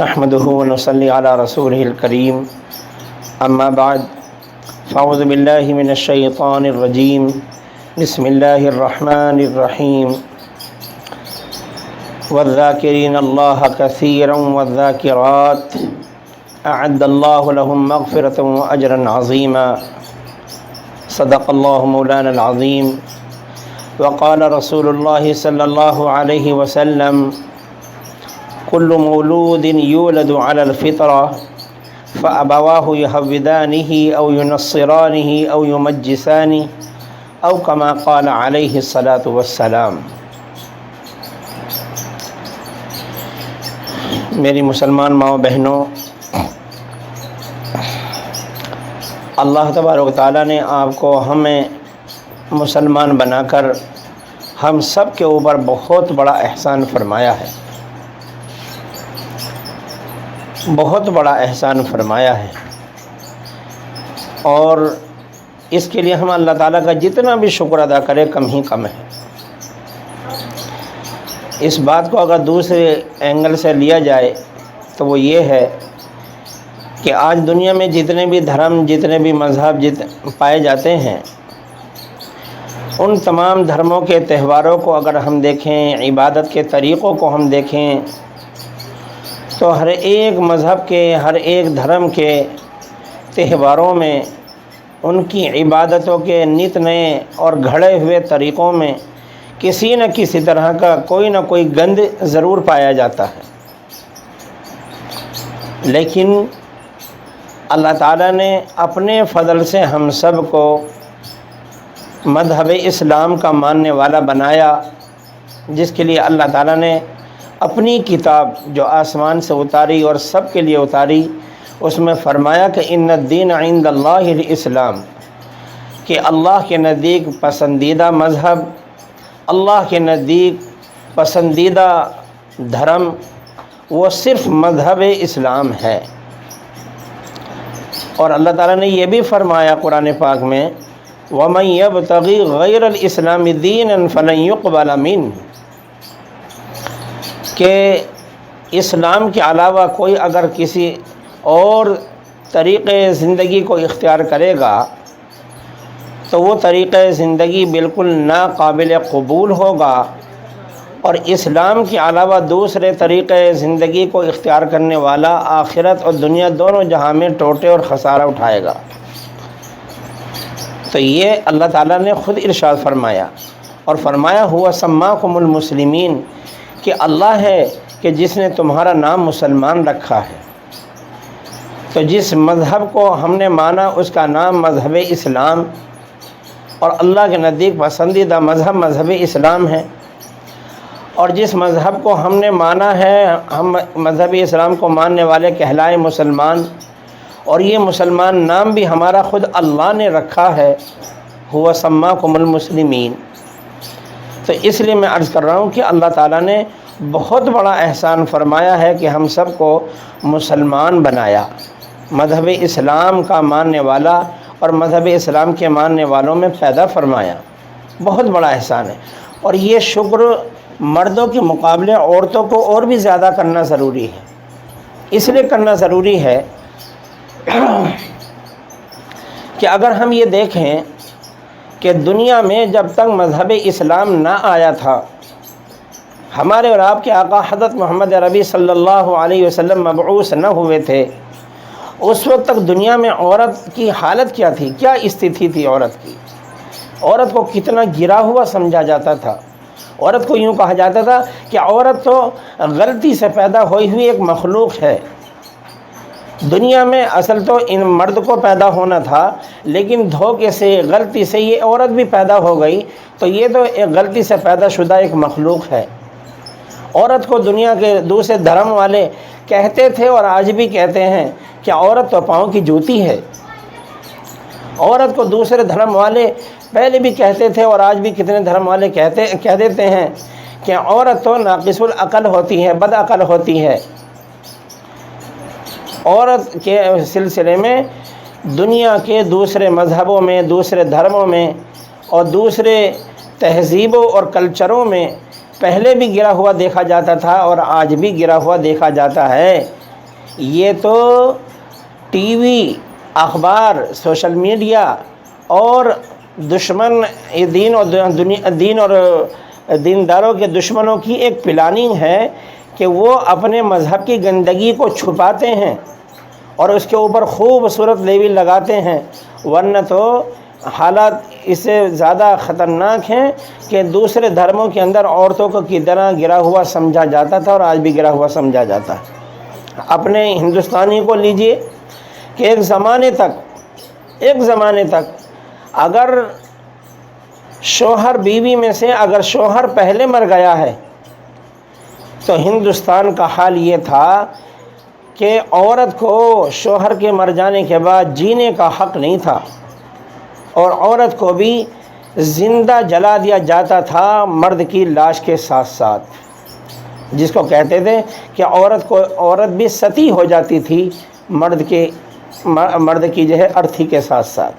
نحمده ونصلي على رسوله الكريم اما بعد فاعوذ بالله من الشيطان الرجيم بسم الله الرحمن الرحيم والذاكرين الله كثيرا والذاكرات اعد الله لهم مغفرة واجرا عظيما صدق الله مولانا العظيم وقال رسول الله صلى الله عليه وسلم كل مولود يولد على الفطرة فأبواه يهودانه أو ينصرانه أو يمجسانه أو كما قال عليه الصلاة والسلام۔ میری مسلمان ماؤں بہنوں، اللہ تبارک و تعالیٰ نے آپ کو ہمیں مسلمان بنا کر ہم سب کے اوپر بہت بڑا احسان فرمایا ہے، بہت بڑا احسان فرمایا ہے، اور اس کے لیے ہم اللہ تعالیٰ کا جتنا بھی شکر ادا کرے کم ہی کم ہے۔ اس بات کو اگر دوسرے اینگل سے لیا جائے تو وہ یہ ہے کہ آج دنیا میں جتنے بھی دھرم، جتنے بھی مذہب پائے جاتے ہیں، ان تمام دھرموں کے تہواروں کو اگر ہم دیکھیں، عبادت کے طریقوں کو ہم دیکھیں، تو ہر ایک مذہب کے، ہر ایک دھرم کے تہواروں میں، ان کی عبادتوں کے نت نئے اور گھڑے ہوئے طریقوں میں کسی نہ کسی طرح کا کوئی نہ کوئی گند ضرور پایا جاتا ہے۔ لیکن اللہ تعالیٰ نے اپنے فضل سے ہم سب کو مذہب اسلام کا ماننے والا بنایا، جس کے لیے اللہ تعالیٰ نے اپنی کتاب جو آسمان سے اتاری اور سب کے لیے اتاری، اس میں فرمایا کہ ان الدین عند اللہ الاسلام، کہ اللہ کے نزدیک پسندیدہ مذہب، اللہ کے نزدیک پسندیدہ دھرم وہ صرف مذہب اسلام ہے۔ اور اللہ تعالیٰ نے یہ بھی فرمایا قرآن پاک میں وَمَن يَبْتَغِ غَيْرَ الْإِسْلَامِ دِينًا فَلَن يُقْبَلَ مِنْهُ، کہ اسلام کے علاوہ کوئی اگر کسی اور طریقے زندگی کو اختیار کرے گا تو وہ طریقہ زندگی بالکل ناقابل قبول ہوگا، اور اسلام کے علاوہ دوسرے طریقے زندگی کو اختیار کرنے والا آخرت اور دنیا دونوں جہاں میں ٹوٹے اور خسارہ اٹھائے گا۔ تو یہ اللہ تعالیٰ نے خود ارشاد فرمایا، اور فرمایا ہوا سماکم المسلمین، کہ اللہ ہے کہ جس نے تمہارا نام مسلمان رکھا ہے۔ تو جس مذہب کو ہم نے مانا اس کا نام مذہب اسلام، اور اللہ کے نزدیک پسندیدہ مذہب مذہب اسلام ہے، اور جس مذہب کو ہم نے مانا ہے، ہم مذہب اسلام کو ماننے والے کہلائے مسلمان، اور یہ مسلمان نام بھی ہمارا خود اللہ نے رکھا ہے، ہوا سماکم المسلمین۔ تو اس لیے میں عرض کر رہا ہوں کہ اللہ تعالیٰ نے بہت بڑا احسان فرمایا ہے کہ ہم سب کو مسلمان بنایا، مذہب اسلام کا ماننے والا اور مذہب اسلام کے ماننے والوں میں پیدا فرمایا، بہت بڑا احسان ہے۔ اور یہ شکر مردوں کے مقابلے عورتوں کو اور بھی زیادہ کرنا ضروری ہے۔ اس لیے کرنا ضروری ہے کہ اگر ہم یہ دیکھیں کہ دنیا میں جب تک مذہب اسلام نہ آیا تھا، ہمارے اور آپ کے آقا حضرت محمد عربی صلی اللہ علیہ وسلم مبعوث نہ ہوئے تھے، اس وقت تک دنیا میں عورت کی حالت کیا تھی، کیا استھتی تھی عورت کی؟ عورت کو کتنا گرا ہوا سمجھا جاتا تھا۔ عورت کو یوں کہا جاتا تھا کہ عورت تو غلطی سے پیدا ہوئی ہوئی ایک مخلوق ہے۔ دنیا میں اصل تو ان مرد کو پیدا ہونا تھا، لیکن دھوکے سے، غلطی سے یہ عورت بھی پیدا ہو گئی، تو یہ تو ایک غلطی سے پیدا شدہ ایک مخلوق ہے۔ عورت کو دنیا کے دوسرے دھرم والے کہتے تھے اور آج بھی کہتے ہیں کہ عورت تو پاؤں کی جوتی ہے۔ عورت کو دوسرے دھرم والے پہلے بھی کہتے تھے اور آج بھی کتنے دھرم والے کہہ دیتے ہیں کہ عورت تو ناقص العقل ہوتی ہے، بد عقل ہوتی ہے۔ عورت کے سلسلے میں دنیا کے دوسرے مذہبوں میں، دوسرے دھرموں میں اور دوسرے تہذیبوں اور کلچروں میں پہلے بھی گرا ہوا دیکھا جاتا تھا اور آج بھی گرا ہوا دیکھا جاتا ہے، یہ تو ٹی وی، اخبار، سوشل میڈیا اور دشمن دین اور دینداروں کے دشمنوں کی ایک پلاننگ ہے کہ وہ اپنے مذہب کی گندگی کو چھپاتے ہیں اور اس کے اوپر خوبصورت لیبل لگاتے ہیں، ورنہ تو حالات اس سے زیادہ خطرناک ہیں کہ دوسرے دھرموں کے اندر عورتوں کو کی طرح گرا ہوا سمجھا جاتا تھا اور آج بھی گرا ہوا سمجھا جاتا ہے۔ اپنے ہندوستانی کو لیجئے کہ ایک زمانے تک اگر شوہر بیوی میں سے اگر شوہر پہلے مر گیا ہے تو ہندوستان کا حال یہ تھا کہ عورت کو شوہر کے مر جانے کے بعد جینے کا حق نہیں تھا، اور عورت کو بھی زندہ جلا دیا جاتا تھا مرد کی لاش کے ساتھ ساتھ، جس کو کہتے تھے کہ عورت بھی ستی ہو جاتی تھی مرد کی جو ہے ارتھی کے ساتھ ساتھ۔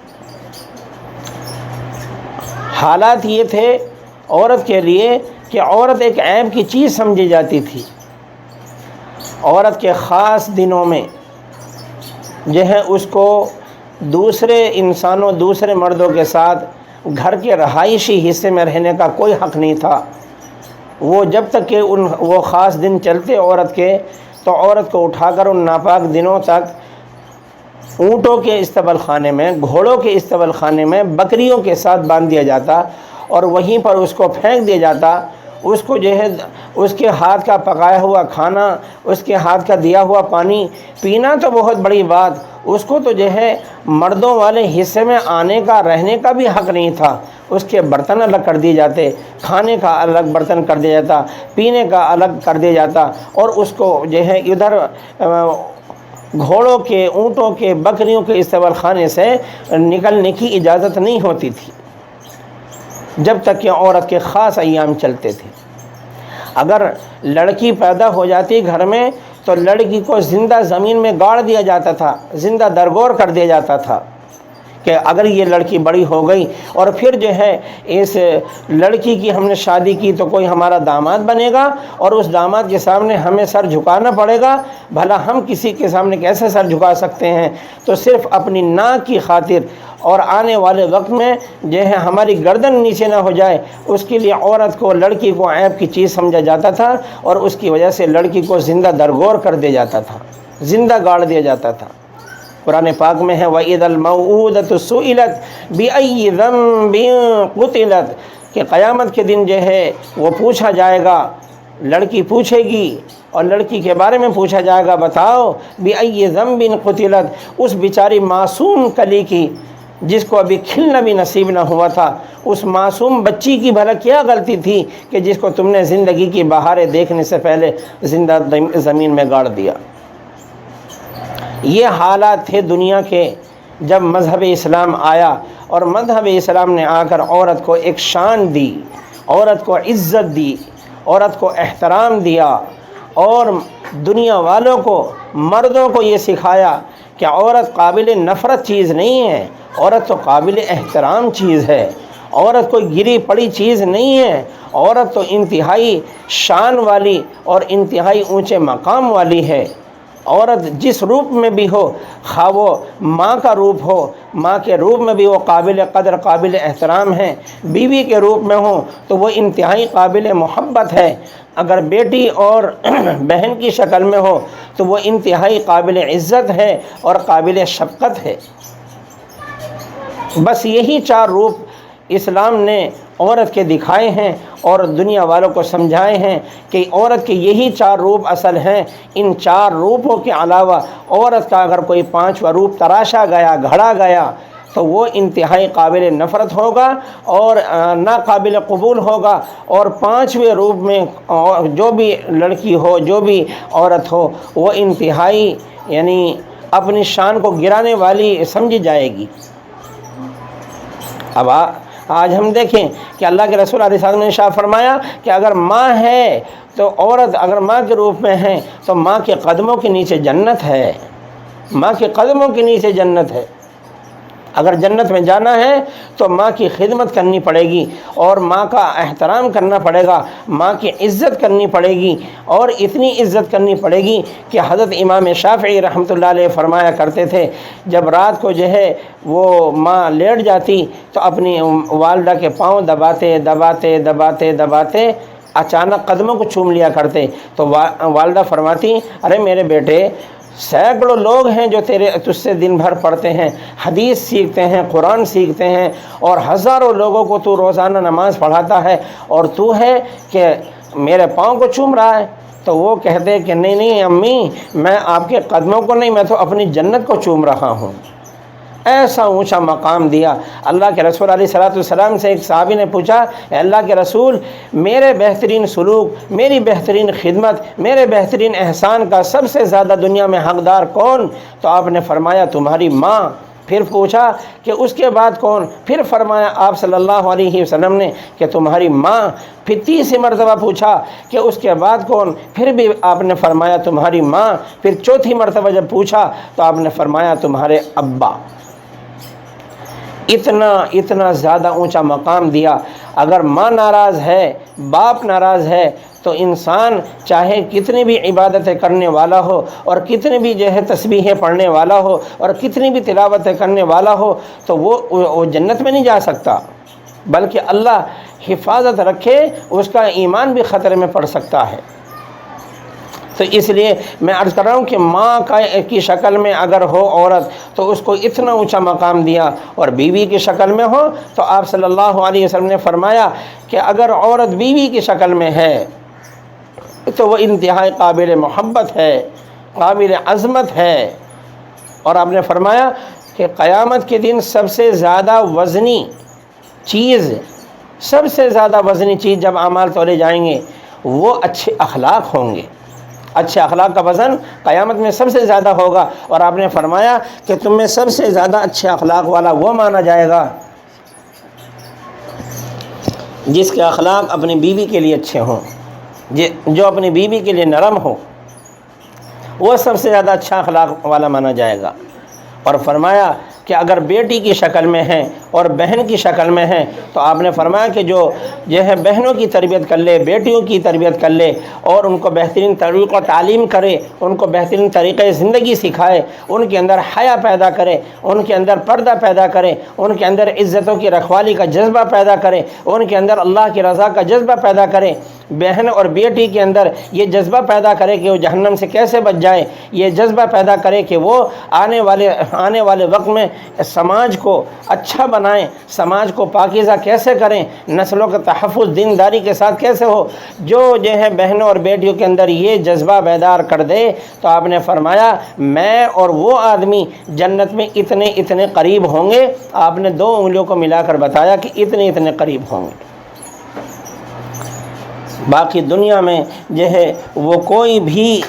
حالات یہ تھے عورت کے لیے کہ عورت ایک عیب کی چیز سمجھی جاتی تھی۔ عورت کے خاص دنوں میں جو ہے اس کو دوسرے انسانوں، دوسرے مردوں کے ساتھ گھر کے رہائشی حصے میں رہنے کا کوئی حق نہیں تھا۔ وہ جب تک کہ وہ خاص دن چلتے عورت کے، تو عورت کو اٹھا کر ان ناپاک دنوں تک اونٹوں کے استبل خانے میں، گھوڑوں کے استبل خانے میں بکریوں کے ساتھ باندھ دیا جاتا اور وہیں پر اس کو پھینک دیا جاتا۔ اس کو جو ہے اس کے ہاتھ کا پکایا ہوا کھانا، اس کے ہاتھ کا دیا ہوا پانی پینا تو بہت بڑی بات، اس کو تو جو ہے مردوں والے حصے میں آنے کا، رہنے کا بھی حق نہیں تھا۔ اس کے برتن الگ کر دیے جاتے، کھانے کا الگ برتن کر دیا جاتا، پینے کا الگ کر دیا جاتا، اور اس کو جو ہے ادھر گھوڑوں کے، اونٹوں کے، بکریوں کے استبل خانے سے نکلنے کی اجازت نہیں ہوتی تھی جب تک کہ عورت کے خاص ایام چلتے تھے۔ اگر لڑکی پیدا ہو جاتی گھر میں تو لڑکی کو زندہ زمین میں گاڑ دیا جاتا تھا، زندہ درگور کر دیا جاتا تھا کہ اگر یہ لڑکی بڑی ہو گئی اور پھر جو ہے اس لڑکی کی ہم نے شادی کی تو کوئی ہمارا داماد بنے گا اور اس داماد کے سامنے ہمیں سر جھکانا پڑے گا، بھلا ہم کسی کے سامنے کیسے سر جھکا سکتے ہیں؟ تو صرف اپنی ناک کی خاطر اور آنے والے وقت میں جو ہے ہماری گردن نیچے نہ ہو جائے، اس کے لیے عورت کو، لڑکی کو عیب کی چیز سمجھا جاتا تھا اور اس کی وجہ سے لڑکی کو زندہ درگور کر دیا جاتا تھا، زندہ گاڑ دیا جاتا تھا۔ قرآن پاک میں ہے وَإِذَا الْمَوْءُودَةُ سُئِلَتْ بِأَيِّ ذَنبٍ قُتِلَتْ، کہ قیامت کے دن جو ہے وہ پوچھا جائے گا، لڑکی پوچھے گی اور لڑکی کے بارے میں پوچھا جائے گا، بتاؤ بِأَيِّ ذَنبٍ قُتِلَتْ، اس بیچاری معصوم کلی کی جس کو ابھی کھلنا بھی نصیب نہ ہوا تھا، اس معصوم بچی کی بھلا کیا غلطی تھی کہ جس کو تم نے زندگی کی بہاریں دیکھنے سے پہلے زندہ زمین میں گاڑ دیا۔ یہ حالات تھے دنیا کے جب مذہب اسلام آیا، اور مذہب اسلام نے آ کر عورت کو ایک شان دی، عورت کو عزت دی، عورت کو احترام دیا، اور دنیا والوں کو، مردوں کو یہ سکھایا کہ عورت قابل نفرت چیز نہیں ہے، عورت تو قابل احترام چیز ہے، عورت کوئی گری پڑی چیز نہیں ہے، عورت تو انتہائی شان والی اور انتہائی اونچے مقام والی ہے۔ عورت جس روپ میں بھی ہو، خواہ وہ ماں کا روپ ہو، ماں کے روپ میں بھی وہ قابل قدر، قابل احترام ہے، بیوی کے روپ میں ہو تو وہ انتہائی قابل محبت ہے، اگر بیٹی اور بہن کی شکل میں ہو تو وہ انتہائی قابل عزت ہے اور قابل شفقت ہے۔ بس یہی چار روپ اسلام نے عورت کے دکھائے ہیں اور دنیا والوں کو سمجھائے ہیں کہ عورت کے یہی چار روپ اصل ہیں۔ ان چار روپوں کے علاوہ عورت کا اگر کوئی پانچواں روپ تراشا گیا، گھڑا گیا تو وہ انتہائی قابل نفرت ہوگا اور ناقابل قبول ہوگا، اور پانچویں روپ میں جو بھی لڑکی ہو، جو بھی عورت ہو، وہ انتہائی یعنی اپنی شان کو گرانے والی سمجھی جائے گی۔ اب آج ہم دیکھیں کہ اللہ کے رسول علیہ السلام نے ارشاد فرمایا کہ اگر ماں ہے تو عورت اگر ماں کے روپ میں ہے تو ماں کے قدموں کے نیچے جنت ہے، ماں کے قدموں کے نیچے جنت ہے۔ اگر جنت میں جانا ہے تو ماں کی خدمت کرنی پڑے گی اور ماں کا احترام کرنا پڑے گا، ماں کی عزت کرنی پڑے گی، اور اتنی عزت کرنی پڑے گی کہ حضرت امام شافعی رحمۃ اللہ علیہ فرمایا کرتے تھے، جب رات کو جو ہے وہ ماں لیٹ جاتی تو اپنی والدہ کے پاؤں دباتے دباتے دباتے دباتے اچانک قدموں کو چوم لیا کرتے، تو والدہ فرماتی، ارے میرے بیٹے، سینکڑوں لوگ ہیں جو تجھ سے دن بھر پڑھتے ہیں، حدیث سیکھتے ہیں، قرآن سیکھتے ہیں، اور ہزاروں لوگوں کو تو روزانہ نماز پڑھاتا ہے، اور تو ہے کہ میرے پاؤں کو چوم رہا ہے۔ تو وہ کہتے کہ نہیں نہیں امی، میں آپ کے قدموں کو نہیں، میں تو اپنی جنت کو چوم رہا ہوں۔ ایسا اونچا مقام دیا۔ اللہ کے رسول علیہ الصلوۃ والسلام سے ایک صحابی نے پوچھا، اے اللہ کے رسول، میرے بہترین سلوک، میری بہترین خدمت، میرے بہترین احسان کا سب سے زیادہ دنیا میں حقدار کون؟ تو آپ نے فرمایا تمہاری ماں۔ پھر پوچھا کہ اس کے بعد کون؟ پھر فرمایا آپ صلی اللہ علیہ وسلم نے کہ تمہاری ماں۔ پھر تیسری مرتبہ پوچھا کہ اس کے بعد کون؟ پھر بھی آپ نے فرمایا تمہاری ماں۔ پھر چوتھی مرتبہ جب پوچھا تو آپ نے فرمایا تمہارے ابا۔ اتنا زیادہ اونچا مقام دیا۔ اگر ماں ناراض ہے، باپ ناراض ہے، تو انسان چاہے کتنی بھی عبادتیں کرنے والا ہو، اور کتنی بھی جو ہے تسبیحیں پڑھنے والا ہو، اور کتنی بھی تلاوتیں کرنے والا ہو، تو وہ جنت میں نہیں جا سکتا، بلکہ اللہ حفاظت رکھے اس کا ایمان بھی خطرے میں پڑ سکتا ہے۔ تو اس لیے میں عرض کر رہا ہوں کہ ماں کی شکل میں اگر ہو عورت تو اس کو اتنا اونچا مقام دیا، اور بیوی کی شکل میں ہو تو آپ صلی اللہ علیہ وسلم نے فرمایا کہ اگر عورت بیوی کی شکل میں ہے تو وہ انتہائی قابل محبت ہے، قابل عظمت ہے۔ اور آپ نے فرمایا کہ قیامت کے دن سب سے زیادہ وزنی چیز جب اعمال تولے جائیں گے وہ اچھے اخلاق ہوں گے۔ اچھے اخلاق کا وزن قیامت میں سب سے زیادہ ہوگا، اور آپ نے فرمایا کہ تم میں سب سے زیادہ اچھے اخلاق والا وہ مانا جائے گا جس کے اخلاق اپنی بیوی کے لیے اچھے ہوں، جو اپنی بیوی کے لیے نرم ہو، وہ سب سے زیادہ اچھا اخلاق والا مانا جائے گا۔ اور فرمایا کہ اگر بیٹی کی شکل میں ہیں اور بہن کی شکل میں ہیں تو آپ نے فرمایا کہ جو ہے بہنوں کی تربیت کر لے، بیٹیوں کی تربیت کر لے، اور ان کو بہترین طریقہ تعلیم کرے، ان کو بہترین طریقۂ زندگی سکھائے، ان کے اندر حیا پیدا کرے، ان کے اندر پردہ پیدا کرے، ان کے اندر عزتوں کی رکھوالی کا جذبہ پیدا کرے، ان کے اندر اللہ کی رضا کا جذبہ پیدا کرے، بہن اور بیٹی کے اندر یہ جذبہ پیدا کرے کہ وہ جہنم سے کیسے بچ جائے، یہ جذبہ پیدا کرے کہ وہ آنے والے وقت میں سماج کو اچھا بنائیں، سماج کو پاکیزہ کیسے کریں، نسلوں کا تحفظ دینداری کے ساتھ کیسے ہو۔ جو ہے بہنوں اور بیٹیوں کے اندر یہ جذبہ بیدار کر دے تو آپ نے فرمایا میں اور وہ آدمی جنت میں اتنے قریب ہوں گے۔ آپ نے 2 انگلیوں کو ملا کر بتایا کہ اتنے قریب ہوں گے۔ باقی دنیا میں جو ہے وہ کوئی بھی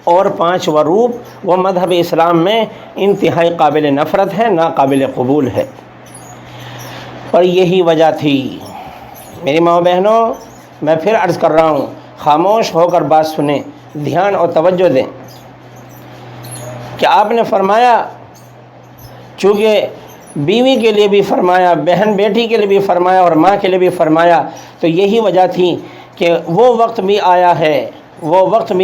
اور 5 روپ وہ مذہب اسلام میں انتہائی قابل نفرت ہے، ناقابل قبول ہے۔ اور یہی وجہ تھی میری ماں بہنوں، میں پھر عرض کر رہا ہوں، خاموش ہو کر بات سنیں، دھیان اور توجہ دیں کہ آپ نے فرمایا، چونکہ بیوی کے لیے بھی فرمایا، بہن بیٹی کے لیے بھی فرمایا، اور ماں کے لیے بھی فرمایا، تو یہی وجہ تھی کہ وہ وقت بھی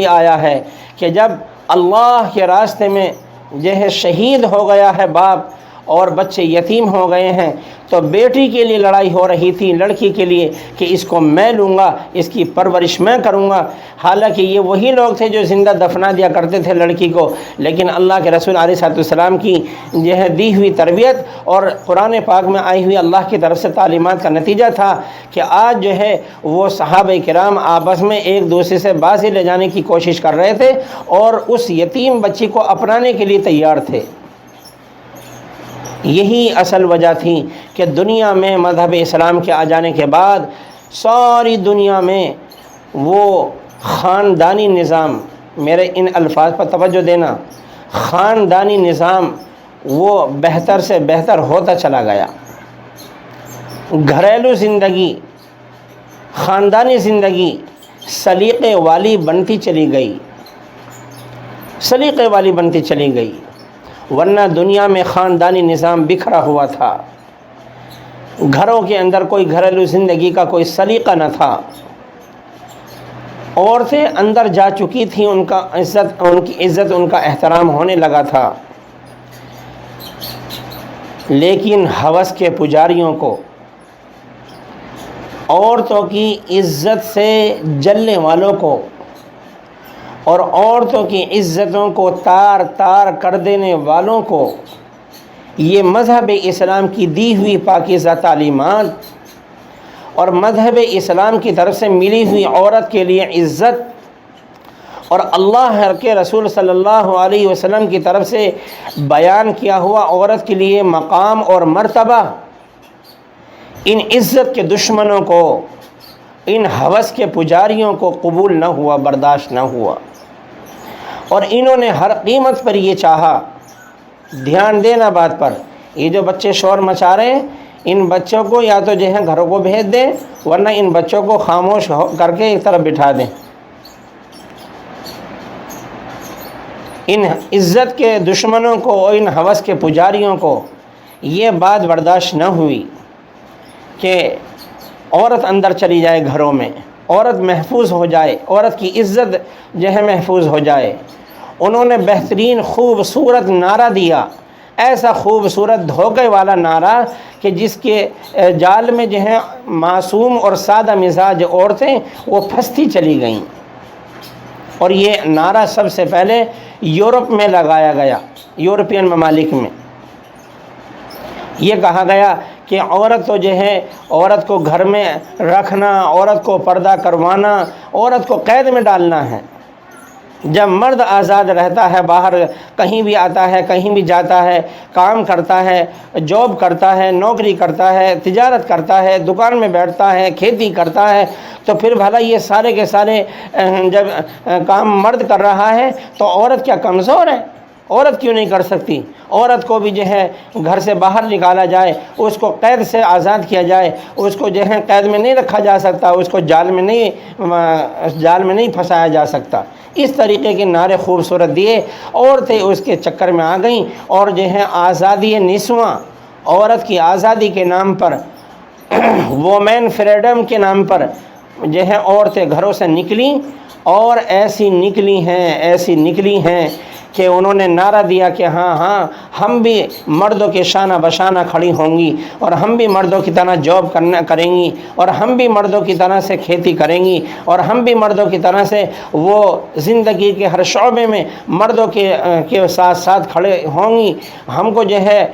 آیا ہے کہ جب اللہ کے راستے میں جو ہے شہید ہو گیا ہے باپ اور بچے یتیم ہو گئے ہیں، تو بیٹی کے لیے لڑائی ہو رہی تھی، لڑکی کے لیے، کہ اس کو میں لوں گا، اس کی پرورش میں کروں گا۔ حالانکہ یہ وہی لوگ تھے جو زندہ دفنا دیا کرتے تھے لڑکی کو، لیکن اللہ کے رسول علیہ السلام کی جو ہے دی ہوئی تربیت اور قرآن پاک میں آئی ہوئی اللہ کی طرف سے تعلیمات کا نتیجہ تھا کہ آج جو ہے وہ صحابہ کرام آپس میں ایک دوسرے سے بازی لے جانے کی کوشش کر رہے تھے اور اس یتیم بچی کو اپنانے کے لیے تیار تھے۔ یہی اصل وجہ تھی کہ دنیا میں مذہب اسلام کے آ جانے کے بعد ساری دنیا میں وہ خاندانی نظام، میرے ان الفاظ پر توجہ دینا، خاندانی نظام وہ بہتر سے بہتر ہوتا چلا گیا۔ گھریلو زندگی، خاندانی زندگی سلیقے والی بنتی چلی گئی، ورنہ دنیا میں خاندانی نظام بکھرا ہوا تھا، گھروں کے اندر کوئی گھریلو زندگی کا کوئی سلیقہ نہ تھا، عورتیں اندر جا چکی تھیں، ان کی عزت ان کا احترام ہونے لگا تھا، لیکن ہوس کے پجاریوں کو، عورتوں کی عزت سے جلنے والوں کو اور عورتوں کی عزتوں کو تار تار کر دینے والوں کو یہ مذہب اسلام کی دی ہوئی پاکیزہ تعلیمات اور مذہب اسلام کی طرف سے ملی ہوئی عورت کے لیے عزت اور اللہ کے رسول صلی اللہ علیہ وسلم کی طرف سے بیان کیا ہوا عورت کے لیے مقام اور مرتبہ، ان عزت کے دشمنوں کو، ان ہوس کے پجاریوں کو قبول نہ ہوا، برداشت نہ ہوا، اور انہوں نے ہر قیمت پر یہ چاہا۔ دھیان دینا بات پر، یہ جو بچے شور مچا رہے ہیں، ان بچوں کو یا تو جو ہے گھروں کو بھیج دیں، ورنہ ان بچوں کو خاموش کر کے ایک طرف بٹھا دیں۔ ان عزت کے دشمنوں کو اور ان ہوس کے پجاریوں کو یہ بات برداشت نہ ہوئی کہ عورت اندر چلی جائے گھروں میں، عورت محفوظ ہو جائے، عورت کی عزت جو ہے محفوظ ہو جائے۔ انہوں نے بہترین خوبصورت نعرہ دیا، ایسا خوبصورت دھوکے والا نعرہ کہ جس کے جال میں جو ہے معصوم اور سادہ مزاج عورتیں وہ پھنستی چلی گئیں۔ اور یہ نعرہ سب سے پہلے یورپ میں لگایا گیا، یورپین ممالک میں یہ کہا گیا کہ عورت تو جو ہے، عورت کو گھر میں رکھنا، عورت کو پردہ کروانا، عورت کو قید میں ڈالنا ہے۔ جب مرد آزاد رہتا ہے، باہر کہیں بھی آتا ہے، کہیں بھی جاتا ہے، کام کرتا ہے، جاب کرتا ہے، نوکری کرتا ہے، تجارت کرتا ہے، دکان میں بیٹھتا ہے، کھیتی کرتا ہے، تو پھر بھلا یہ سارے کے سارے جب کام مرد کر رہا ہے تو عورت کیا کمزور ہے؟ عورت کیوں نہیں کر سکتی؟ عورت کو بھی جو ہے گھر سے باہر نکالا جائے، اس کو قید سے آزاد کیا جائے، اس کو جو ہے قید میں نہیں رکھا جا سکتا، اس کو جال میں نہیں پھنسایا جا سکتا۔ اس طریقے کے نعرے خوبصورت دیے، عورتیں اس کے چکر میں آ گئیں، اور جو ہے آزادی نسواں، عورت کی آزادی کے نام پر، وومین فریڈم کے نام پر جو ہے عورتیں گھروں سے نکلیں، اور ایسی نکلی ہیں کہ انہوں نے نعرہ دیا کہ ہاں ہم بھی مردوں کے شانہ بشانہ کھڑی ہوں گی، اور ہم بھی مردوں کی طرح جاب کریں گی، اور ہم بھی مردوں کی طرح سے کھیتی کریں گی، اور ہم بھی مردوں کی طرح سے وہ زندگی کے ہر شعبے میں مردوں کے ساتھ ساتھ کھڑے ہوں گی۔ ہم کو جو ہے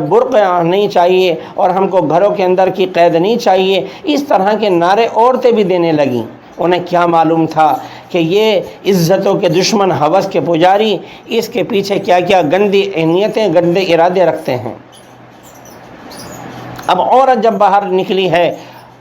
برقع نہیں چاہیے، اور ہم کو گھروں کے اندر کی قید نہیں چاہیے۔ اس طرح کے نعرے عورتیں بھی دینے لگیں۔ انہیں کیا معلوم تھا کہ یہ عزتوں کے دشمن، ہوس کے پجاری، اس کے پیچھے کیا کیا گندی نیتیں، گندے ارادے رکھتے ہیں۔ اب عورت جب باہر نکلی ہے،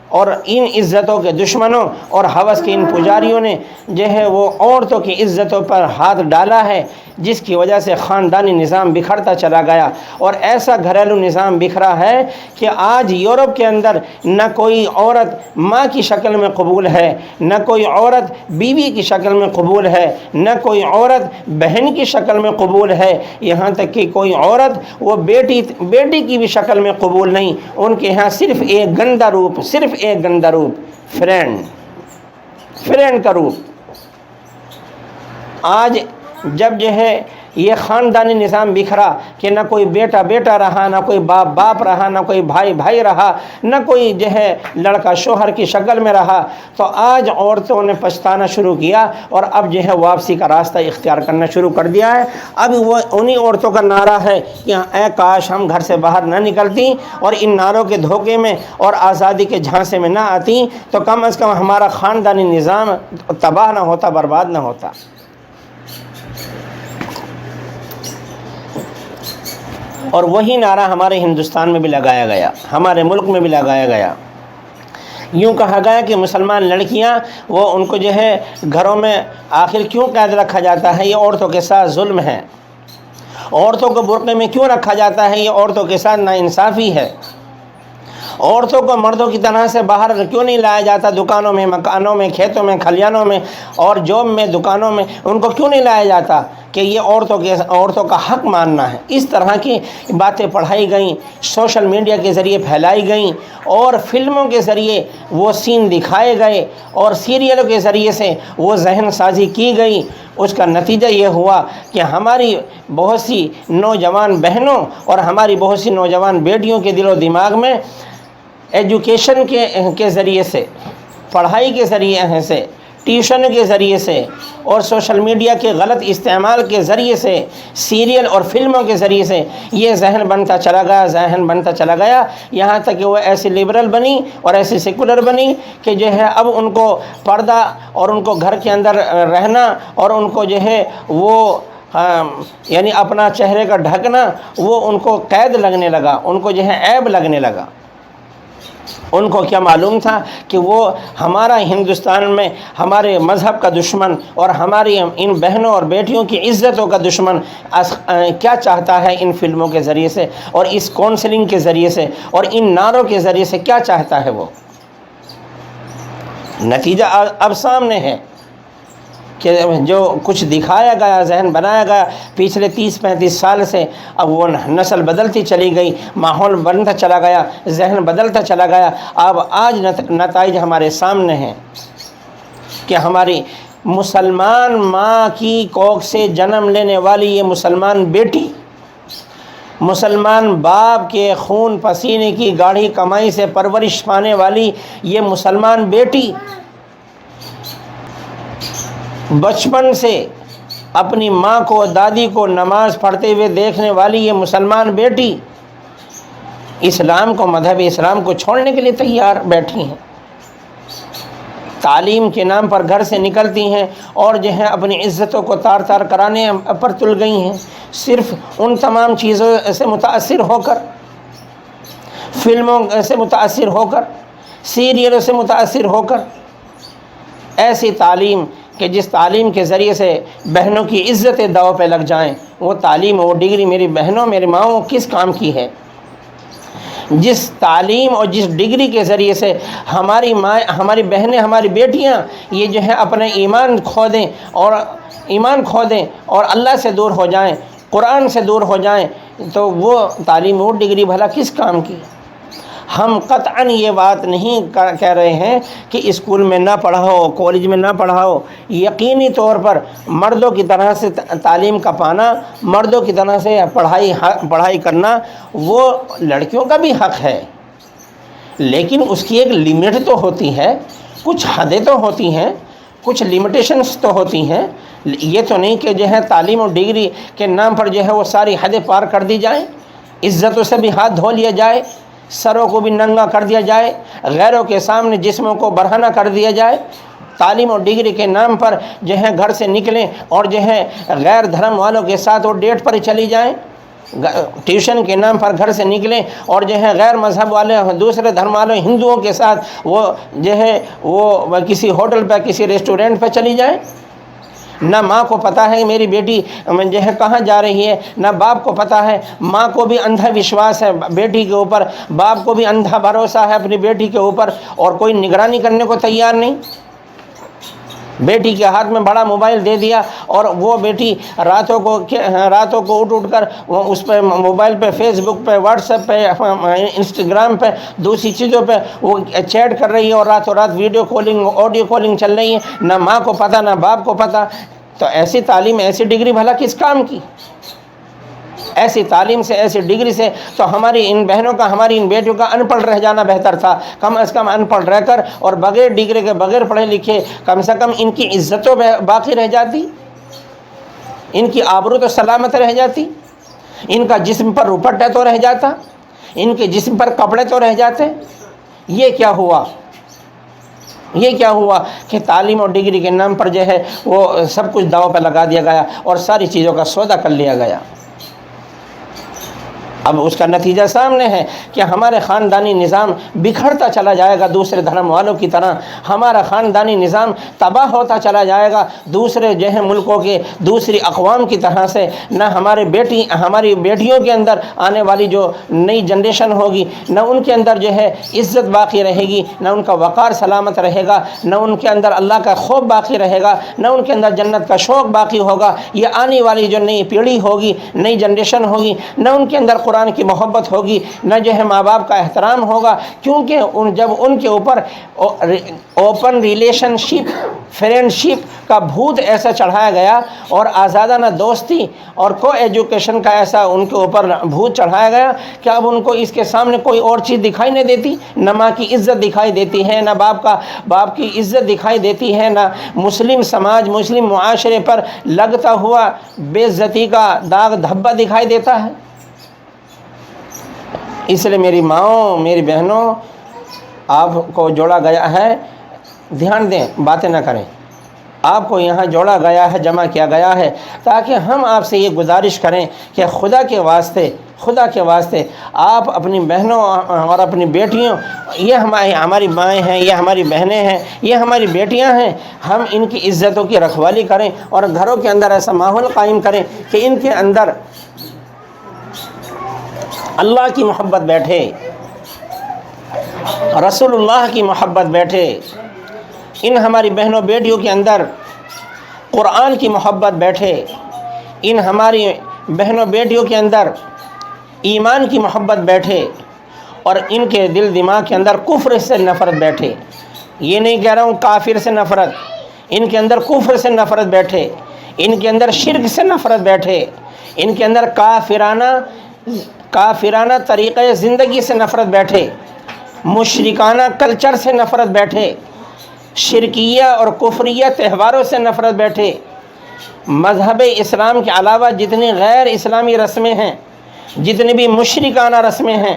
اور ان عزتوں کے دشمنوں اور ہوس کے ان پجاریوں نے جو ہے وہ عورتوں کی عزتوں پر ہاتھ ڈالا ہے، جس کی وجہ سے خاندانی نظام بکھرتا چلا گیا، اور ایسا گھریلو نظام بکھرا ہے کہ آج یورپ کے اندر نہ کوئی عورت ماں کی شکل میں قبول ہے، نہ کوئی عورت بیوی کی شکل میں قبول ہے، نہ کوئی عورت بہن کی شکل میں قبول ہے، یہاں تک کہ کوئی عورت وہ بیٹی کی بھی شکل میں قبول نہیں۔ ان کے یہاں صرف ایک گندا روپ، فرینڈ کا روپ۔ آج جب جو ہے یہ خاندانی نظام بکھرا کہ نہ کوئی بیٹا رہا، نہ کوئی باپ رہا، نہ کوئی بھائی رہا، نہ کوئی جو ہے لڑکا شوہر کی شکل میں رہا، تو آج عورتوں نے پچھتانا شروع کیا، اور اب جو ہے واپسی کا راستہ اختیار کرنا شروع کر دیا ہے۔ اب وہ انہی عورتوں کا نعرہ ہے کہ اے کاش ہم گھر سے باہر نہ نکلتی، اور ان نعروں کے دھوکے میں اور آزادی کے جھانسے میں نہ آتی، تو کم از کم ہمارا خاندانی نظام تباہ نہ ہوتا، برباد نہ ہوتا۔ اور وہی نعرہ ہمارے ہندوستان میں بھی لگایا گیا، ہمارے ملک میں بھی لگایا گیا۔ یوں کہا گیا کہ مسلمان لڑکیاں وہ ان کو جو ہے گھروں میں آخر کیوں قید رکھا جاتا ہے؟ یہ عورتوں کے ساتھ ظلم ہے۔ عورتوں کو برقعے میں کیوں رکھا جاتا ہے؟ یہ عورتوں کے ساتھ ناانصافی ہے۔ عورتوں کو مردوں کی طرح سے باہر کیوں نہیں لایا جاتا؟ دکانوں میں، مکانوں میں، کھیتوں میں، کھلیانوں میں اور جاب میں، دکانوں میں ان کو کیوں نہیں لایا جاتا کہ یہ عورتوں کا حق ماننا ہے؟ اس طرح کی باتیں پڑھائی گئیں، سوشل میڈیا کے ذریعے پھیلائی گئیں اور فلموں کے ذریعے وہ سین دکھائے گئے اور سیریلوں کے ذریعے سے وہ ذہن سازی کی گئی۔ اس کا نتیجہ یہ ہوا کہ ہماری بہت سی نوجوان بہنوں اور ہماری بہت سی نوجوان بیٹیوں کے دل و دماغ میں ایجوکیشن کے ذریعے سے، پڑھائی کے ذریعے سے، ٹیوشن کے ذریعے سے اور سوشل میڈیا کے غلط استعمال کے ذریعے سے، سیریل اور فلموں کے ذریعے سے یہ ذہن بنتا چلا گیا یہاں تک کہ وہ ایسی لبرل بنی اور ایسی سیکولر بنی کہ جو ہے اب ان کو پردہ اور ان کو گھر کے اندر رہنا اور ان کو جو ہے وہ یعنی اپنا چہرے کا ڈھکنا وہ ان کو قید لگنے لگا، ان کو جو ہے عیب لگنے لگا۔ ان کو کیا معلوم تھا کہ وہ ہمارا ہندوستان میں ہمارے مذہب کا دشمن اور ہماری ان بہنوں اور بیٹیوں کی عزتوں کا دشمن کیا چاہتا ہے ان فلموں کے ذریعے سے اور اس کونسلنگ کے ذریعے سے اور ان نعروں کے ذریعے سے کیا چاہتا ہے وہ؟ نتیجہ اب سامنے ہے کہ جو کچھ دکھایا گیا، ذہن بنایا گیا پچھلے 30-35 سال سے، اب وہ نسل بدلتی چلی گئی، ماحول بنتا چلا گیا، ذہن بدلتا چلا گیا۔ اب آج نتائج ہمارے سامنے ہیں کہ ہماری مسلمان ماں کی کوکھ سے جنم لینے والی یہ مسلمان بیٹی، مسلمان باپ کے خون پسینے کی گاڑھی کمائی سے پرورش پانے والی یہ مسلمان بیٹی، بچپن سے اپنی ماں کو، دادی کو نماز پڑھتے ہوئے دیکھنے والی یہ مسلمان بیٹی اسلام کو، مذہب اسلام کو چھوڑنے کے لیے تیار بیٹھی ہیں۔ تعلیم کے نام پر گھر سے نکلتی ہیں اور جو ہے اپنی عزتوں کو تار تار کرانے پر تل گئی ہیں، صرف ان تمام چیزوں سے متاثر ہو کر، فلموں سے متاثر ہو کر، سیریلوں سے متاثر ہو کر۔ ایسی تعلیم کہ جس تعلیم کے ذریعے سے بہنوں کی عزتیں داؤ پہ لگ جائیں، وہ تعلیم، وہ ڈگری میری بہنوں، میری ماؤں کس کام کی ہے؟ جس تعلیم اور جس ڈگری کے ذریعے سے ہماری ماں، ہماری بہنیں، ہماری بیٹیاں یہ جو ہے اپنے ایمان کھو دیں اور اللہ سے دور ہو جائیں، قرآن سے دور ہو جائیں، تو وہ تعلیم، وہ ڈگری بھلا کس کام کی؟ ہم قطعاً یہ بات نہیں کہہ رہے ہیں کہ اسکول میں نہ پڑھاؤ، کالج میں نہ پڑھاؤ۔ یقینی طور پر مردوں کی طرح سے تعلیم کا پانا، مردوں کی طرح سے پڑھائی کرنا وہ لڑکیوں کا بھی حق ہے، لیکن اس کی ایک لمٹ تو ہوتی ہے، کچھ حدیں تو ہوتی ہیں، کچھ لمیٹیشنز تو ہوتی ہیں۔ یہ تو نہیں کہ جو ہے تعلیم اور ڈگری کے نام پر جو ہے وہ ساری حدیں پار کر دی جائیں، عزتوں سے بھی ہاتھ دھو لیا جائے، سروں کو بھی ننگا کر دیا جائے، غیروں کے سامنے جسموں کو برہنہ کر دیا جائے۔ تعلیم اور ڈگری کے نام پر جو ہے گھر سے نکلیں اور جو ہے غیر دھرم والوں کے ساتھ وہ ڈیٹ پر چلی جائیں، ٹیوشن کے نام پر گھر سے نکلیں اور جو ہے غیر مذہب والے، دوسرے دھرم والے ہندوؤں کے ساتھ وہ جو ہے وہ کسی ہوٹل پہ، کسی ریسٹورنٹ پہ چلی جائیں۔ نہ ماں کو پتہ ہے میری بیٹی جو ہے کہاں جا رہی ہے، نہ باپ کو پتہ ہے۔ ماں کو بھی اندھا وشواس ہے بیٹی کے اوپر، باپ کو بھی اندھا بھروسہ ہے اپنی بیٹی کے اوپر، اور کوئی نگرانی کرنے کو تیار نہیں۔ بیٹی کے ہاتھ میں بڑا موبائل دے دیا اور وہ بیٹی راتوں کو اٹھ کر اس پہ موبائل پہ، فیس بک پہ، واٹس ایپ پہ، انسٹاگرام پہ، دوسری چیزوں پہ وہ چیٹ کر رہی ہے اور راتوں رات ویڈیو کالنگ، آڈیو کالنگ چل رہی ہے، نہ ماں کو پتہ نہ باپ کو پتہ۔ تو ایسی تعلیم، ایسی ڈگری بھلا کس کام کی؟ ایسی تعلیم سے، ایسی ڈگری سے تو ہماری ان بہنوں کا، ہماری ان بیٹیوں کا ان پڑھ رہ جانا بہتر تھا۔ کم از کم ان پڑھ رہ کر اور بغیر ڈگری کے، بغیر پڑھے لکھے، کم سے کم ان کی عزت تو باقی رہ جاتی، ان کی آبرو تو سلامت رہ جاتی، ان کا جسم پر روپٹہ تو رہ جاتا، ان کے جسم پر کپڑے تو رہ جاتے۔ یہ کیا ہوا؟ یہ کیا ہوا کہ تعلیم اور ڈگری کے نام پر جو ہے وہ سب کچھ داؤ پہ لگا دیا گیا اور ساری چیزوں کا سودا کر لیا گیا۔ اب اس کا نتیجہ سامنے ہے کہ ہمارے خاندانی نظام بکھرتا چلا جائے گا دوسرے دھرم والوں کی طرح، ہمارا خاندانی نظام تباہ ہوتا چلا جائے گا دوسرے جو ہے ملکوں کے دوسری اقوام کی طرح سے۔ نہ ہماری بیٹیوں کے اندر آنے والی جو نئی جنریشن ہوگی، نہ ان کے اندر جو ہے عزت باقی رہے گی، نہ ان کا وقار سلامت رہے گا، نہ ان کے اندر اللہ کا خوف باقی رہے گا، نہ ان کے اندر جنت کا شوق باقی ہوگا۔ یہ آنے والی جو نئی پیڑھی ہوگی، نئی جنریشن ہوگی، نہ ان کے اندر قرآن کی محبت ہوگی، نہ جو ہے ماں باپ کا احترام ہوگا، کیونکہ جب ان کے اوپر اوپن ریلیشن شپ، فرینڈ شپ کا بھوت ایسا چڑھایا گیا اور آزادانہ دوستی اور کو ایجوکیشن کا ایسا ان کے اوپر بھوت چڑھایا گیا کہ اب ان کو اس کے سامنے کوئی اور چیز دکھائی نہیں دیتی، نہ ماں کی عزت دکھائی دیتی ہے، نہ باپ کی عزت دکھائی دیتی ہے، نہ مسلم سماج، مسلم معاشرے پر لگتا ہوا بے عزتی کا داغ دھبا دکھائی دیتا ہے۔ اس لیے میری ماؤں، میری بہنوں، آپ کو جوڑا گیا ہے، دھیان دیں، باتیں نہ کریں، آپ کو یہاں جوڑا گیا ہے، جمع کیا گیا ہے تاکہ ہم آپ سے یہ گزارش کریں کہ خدا کے واسطے آپ اپنی بہنوں اور اپنی بیٹیوں، یہ ہماری مائیں ہیں، یہ ہماری بہنیں ہیں، یہ ہماری بیٹیاں ہیں، ہم ان کی عزتوں کی رکھوالی کریں اور گھروں کے اندر ایسا ماحول قائم کریں کہ ان کے اندر اللہ کی محبت بیٹھے، رسول اللہ کی محبت بیٹھے، ان ہماری بہنوں بیٹیوں کے اندر قرآن کی محبت بیٹھے، ان ہماری بہنوں بیٹیوں کے اندر ایمان کی محبت بیٹھے اور ان کے دل دماغ کے اندر کفر سے نفرت بیٹھے۔ یہ نہیں کہہ رہا ہوں کافر سے نفرت، ان کے اندر کفر سے نفرت بیٹھے، ان کے اندر شرک سے نفرت بیٹھے، ان کے اندر کافرانہ طریقۂ زندگی سے نفرت بیٹھے، مشرکانہ کلچر سے نفرت بیٹھے، شرکیہ اور کفریہ تہواروں سے نفرت بیٹھے، مذہب اسلام کے علاوہ جتنی غیر اسلامی رسمیں ہیں، جتنی بھی مشرکانہ رسمیں ہیں،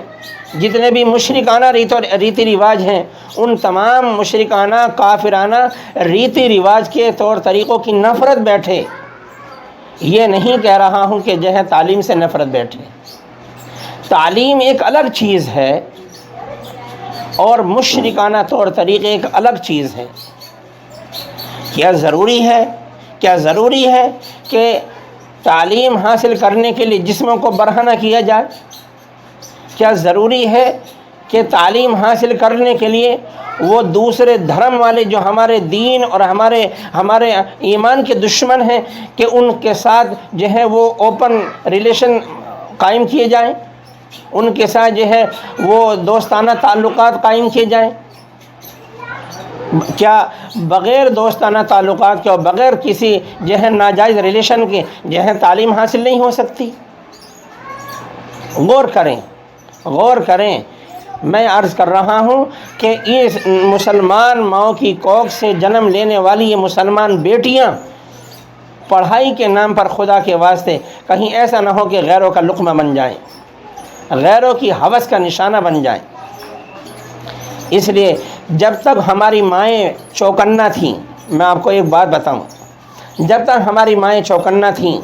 جتنے بھی مشرکانہ ریتی رواج ہیں، ان تمام مشرکانہ کافرانہ ریتی رواج کے طور طریقوں کی نفرت بیٹھے۔ یہ نہیں کہہ رہا ہوں کہ جو ہے تعلیم سے نفرت بیٹھے، تعلیم ایک الگ چیز ہے اور مشرکانہ طور طریقے ایک الگ چیز ہے۔ کیا ضروری ہے کہ تعلیم حاصل کرنے کے لیے جسموں کو برہنہ کیا جائے؟ کیا ضروری ہے کہ تعلیم حاصل کرنے کے لیے وہ دوسرے دھرم والے جو ہمارے دین اور ہمارے ایمان کے دشمن ہیں کہ ان کے ساتھ جو ہے وہ اوپن ریلیشن قائم کیے جائیں، ان کے ساتھ جو ہے وہ دوستانہ تعلقات قائم کیے جائیں؟ کیا بغیر دوستانہ تعلقات کے اور بغیر کسی جو ہے ناجائز ریلیشن کے جو ہے تعلیم حاصل نہیں ہو سکتی؟ غور کریں۔ میں عرض کر رہا ہوں کہ اس مسلمان ماؤں کی کوکھ سے جنم لینے والی یہ مسلمان بیٹیاں پڑھائی کے نام پر خدا کے واسطے کہیں ایسا نہ ہو کہ غیروں کا لقمہ بن جائیں، غیروں کی ہوس کا نشانہ بن جائیں۔ اس لیے جب تک ہماری مائیں چوکنا تھیں، میں آپ کو ایک بات بتاؤں، جب تک ہماری مائیں چوکنا تھیں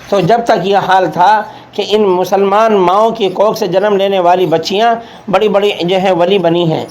تو جب تک یہ حال تھا کہ ان مسلمان ماؤں کی کوکھ سے جنم لینے والی بچیاں بڑی بڑی جو ہے ولی بنی ہیں،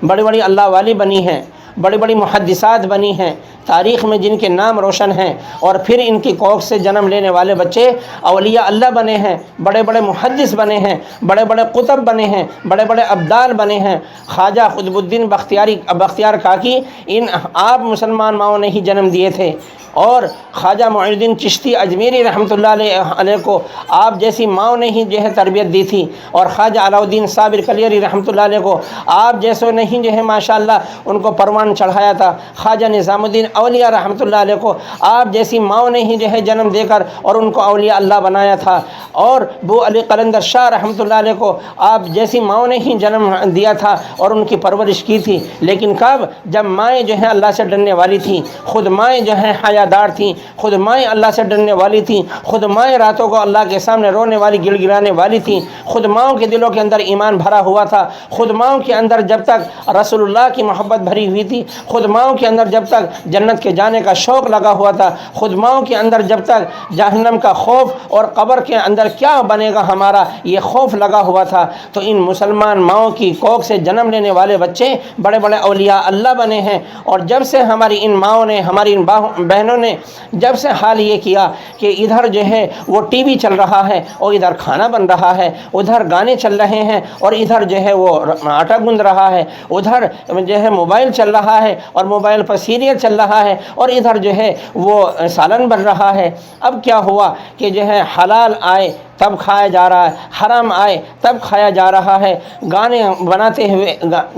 بڑی بڑی اللہ والی بنی ہیں، بڑی بڑی محدثات بنی ہیں، تاریخ میں جن کے نام روشن ہیں، اور پھر ان کی کوکھ سے جنم لینے والے بچے اولیاء اللہ بنے ہیں، بڑے بڑے محدث بنے ہیں، بڑے بڑے قطب بنے ہیں، بڑے بڑے ابدال بنے ہیں۔ خواجہ قطب الدین بختیار کاکی ان آپ مسلمان ماؤں نے ہی جنم دیے تھے، اور خواجہ معین الدین چشتی اجمیری رحمۃ اللہ علیہ کو آپ جیسی ماؤں نے ہی جو ہے تربیت دی تھی، اور خواجہ علاء الدین صابر کلیری رحمۃ اللہ علیہ کو آپ جیسوں نے ہی جو ہے ماشاءاللہ ان کو پروان چڑھایا تھا، خواجہ نظام الدین اولیاء رحمۃ اللہ علیہ کو آپ جیسی ماؤں نے ہی جو ہے جنم دے کر اور ان کو اولیاء اللہ بنایا تھا، اور بو علی قلندر شاہ رحمۃ اللہ علیہ کو آپ جیسی ماؤں نے ہی جنم دیا تھا اور ان کی پرورش کی تھی۔ لیکن کب؟ جب مائیں جو ہیں اللہ سے ڈرنے والی تھیں، خود مائیں جو ہیں حیا دار تھیں، خود مائیں اللہ سے ڈرنے والی تھیں، خود مائیں راتوں کو اللہ کے سامنے رونے والی گڑ گڑانے والی تھیں، خود ماؤں کے دلوں کے اندر ایمان بھرا ہوا تھا، خود ماؤں کے اندر جب تک رسول اللہ کی محبت بھری ہوئی تھی، خود ماؤں کے اندر جب تک جنت کے جانے کا شوق لگا ہوا تھا، خود ماؤں کے اندر جب تک جہنم کا خوف اور قبر کے اندر کیا بنے گا ہمارا یہ خوف لگا ہوا تھا، تو ان مسلمان ماؤں کی کوکھ سے جنم لینے والے بچے بڑے بڑے اولیاء اللہ بنے ہیں۔ اور جب سے ہماری ان ماؤں نے، ہماری ان بہنوں نے جب سے حال یہ کیا کہ ادھر جو ہے وہ ٹی وی چل رہا ہے اور ادھر کھانا بن رہا ہے، ادھر گانے چل رہے ہیں اور ادھر جو ہے وہ آٹا گوندھ رہا ہے، ادھر جو ہے موبائل چل رہا ہے اور موبائل پر سیریل چل رہا ہے، اور ادھر جو ہے وہ سالن بن رہا ہے، اب کیا ہوا کہ جو ہے حلال آئے تب کھایا جا رہا ہے، حرام آئے تب کھایا جا رہا ہے، گانے بناتے ہوئے،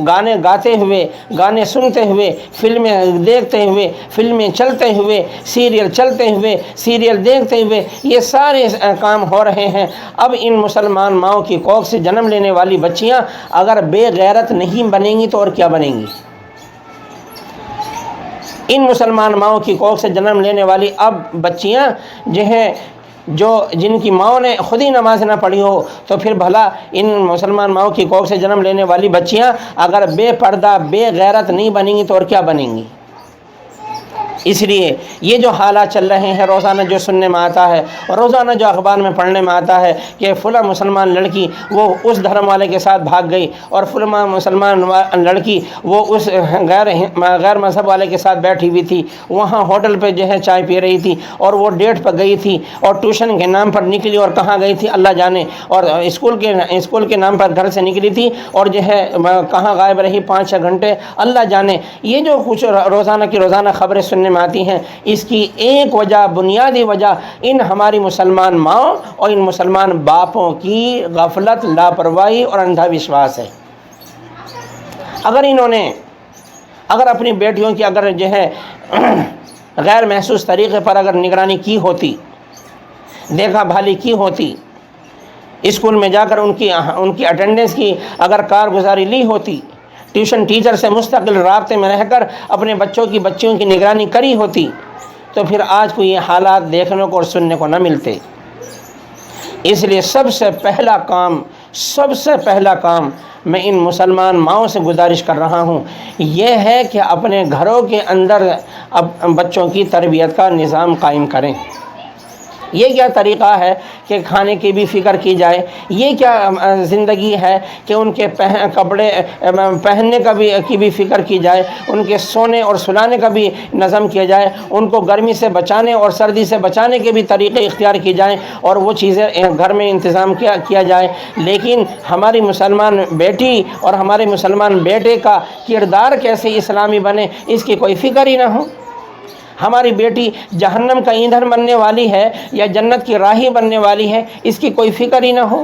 گانے گاتے ہوئے، گانے سنتے ہوئے، فلمیں دیکھتے ہوئے، فلمیں چلتے ہوئے، سیریل چلتے ہوئے، سیریل دیکھتے ہوئے، یہ سارے کام ہو رہے ہیں۔ اب ان مسلمان ماؤں کی کوکھ سے جنم لینے والی بچیاں اگر بے غیرت نہیں بنیں گی تو اور کیا بنیں گی؟ ان مسلمان ماؤں کی کوکھ سے جنم لینے والی اب بچیاں جو ہیں جن کی ماؤں نے خود ہی نماز نہ پڑھی ہو، تو پھر بھلا ان مسلمان ماؤں کی کوکھ سے جنم لینے والی بچیاں اگر بے پردہ بے غیرت نہیں بنیں گی تو اور کیا بنیں گی؟ اس لیے یہ جو حالات چل رہے ہیں، روزانہ جو سننے میں آتا ہے، روزانہ جو اخبار میں پڑھنے میں آتا ہے کہ فلاں مسلمان لڑکی وہ اس دھرم والے کے ساتھ بھاگ گئی، اور فلاں مسلمان لڑکی وہ اس غیر مذہب والے کے ساتھ بیٹھی ہوئی تھی، وہاں ہوٹل پہ جو ہے چائے پی رہی تھی، اور وہ ڈیٹ پر گئی تھی، اور ٹیوشن کے نام پر نکلی اور کہاں گئی تھی اللہ جانے، اور اسکول کے نام پر گھر سے نکلی تھی اور جو ہے کہاں غائب رہی 5-6 گھنٹے اللہ جانے۔ یہ جو کچھ روزانہ کی روزانہ خبریں سننے میں آتی ہیں، اس کی ایک وجہ، بنیادی وجہ ان ہماری مسلمان ماؤں اور ان مسلمان باپوں کی غفلت، لاپرواہی اور اندھا وشواس ہے۔ اگر اپنی بیٹیوں کی اگر جو ہے غیر محسوس طریقے پر اگر نگرانی کی ہوتی، دیکھا بھالی کی ہوتی، اسکول میں جا کر ان کی اٹینڈنس کی اگر کارگزاری لی ہوتی، ٹیوشن ٹیچر سے مستقل رابطے میں رہ کر اپنے بچیوں کی نگرانی کری ہوتی، تو پھر آج کو یہ حالات دیکھنے کو اور سننے کو نہ ملتے۔ اس لیے سب سے پہلا کام میں ان مسلمان ماؤں سے گزارش کر رہا ہوں یہ ہے کہ اپنے گھروں کے اندر بچوں کی تربیت کا نظام قائم کریں۔ یہ کیا طریقہ ہے کہ کھانے کی بھی فکر کی جائے، یہ کیا زندگی ہے کہ ان کے کپڑے پہننے کی بھی فکر کی جائے، ان کے سونے اور سلانے کا بھی نظم کیا جائے، ان کو گرمی سے بچانے اور سردی سے بچانے کے بھی طریقے اختیار کی جائیں اور وہ چیزیں گھر میں انتظام کیا جائے۔ لیکن ہماری مسلمان بیٹی اور ہمارے مسلمان بیٹے کا کردار کیسے اسلامی بنے، اس کی کوئی فکر ہی نہ ہو۔ ہماری بیٹی جہنم کا ایندھن بننے والی ہے یا جنت کی راہی بننے والی ہے، اس کی کوئی فکر ہی نہ ہو۔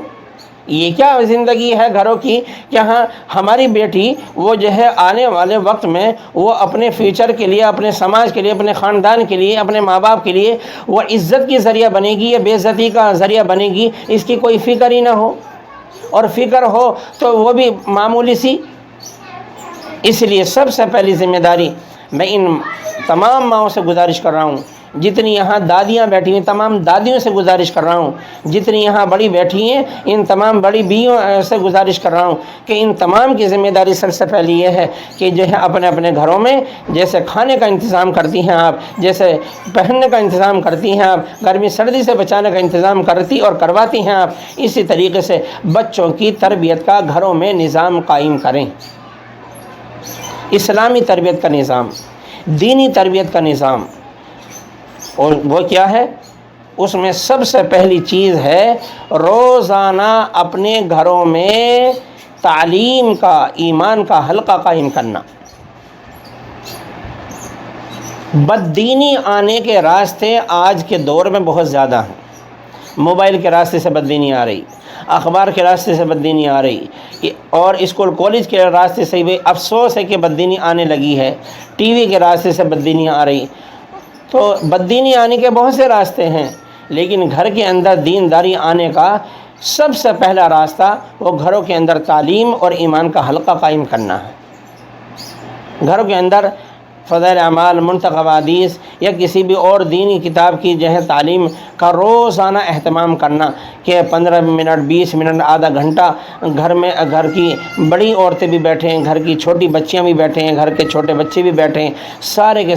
یہ کیا زندگی ہے گھروں کی کہ ہاں ہماری بیٹی وہ جو ہے آنے والے وقت میں وہ اپنے فیوچر کے لیے، اپنے سماج کے لیے، اپنے خاندان کے لیے، اپنے ماں باپ کے لیے وہ عزت کی ذریعہ بنے گی یا بے عزتی کا ذریعہ بنے گی، اس کی کوئی فکر ہی نہ ہو، اور فکر ہو تو وہ بھی معمولی سی۔ اس لیے سب سے پہلی ذمہ داری میں ان تمام ماؤں سے گزارش کر رہا ہوں، جتنی یہاں دادیاں بیٹھی ہیں تمام دادیوں سے گزارش کر رہا ہوں، جتنی یہاں بڑی بیٹھی ہیں ان تمام بڑی بیویوں سے گزارش کر رہا ہوں کہ ان تمام کی ذمہ داری سب سے پہلی یہ ہے کہ جو ہے اپنے اپنے گھروں میں جیسے کھانے کا انتظام کرتی ہیں آپ، جیسے پہننے کا انتظام کرتی ہیں آپ، گرمی سردی سے بچانے کا انتظام کرتی اور کرواتی ہیں آپ، اسی طریقے سے بچوں کی تربیت کا گھروں میں نظام قائم کریں۔ اسلامی تربیت کا نظام، دینی تربیت کا نظام، اور وہ کیا ہے؟ اس میں سب سے پہلی چیز ہے روزانہ اپنے گھروں میں تعلیم کا، ایمان کا حلقہ قائم کرنا۔ بددینی آنے کے راستے آج کے دور میں بہت زیادہ ہیں۔ موبائل کے راستے سے بددینی آ رہی، اخبار کے راستے سے بددینی آ رہی، اور اسکول کالج کے راستے سے بھی افسوس ہے کہ بددینی آنے لگی ہے، ٹی وی کے راستے سے بددینی آ رہی۔ تو بددینی آنے کے بہت سے راستے ہیں، لیکن گھر کے اندر دینداری آنے کا سب سے پہلا راستہ وہ گھروں کے اندر تعلیم اور ایمان کا حلقہ قائم کرنا ہے۔ گھروں کے اندر فضائل اعمال، منتخب حدیث یا کسی بھی اور دینی کتاب کی جو ہے تعلیم کا روزانہ اہتمام کرنا کہ 15 منٹ 20 منٹ آدھا گھنٹہ گھر میں، گھر کی بڑی عورتیں بھی بیٹھیں، گھر کی چھوٹی بچیاں بھی بیٹھیں، گھر کے چھوٹے بچے بھی بیٹھیں، سارے کے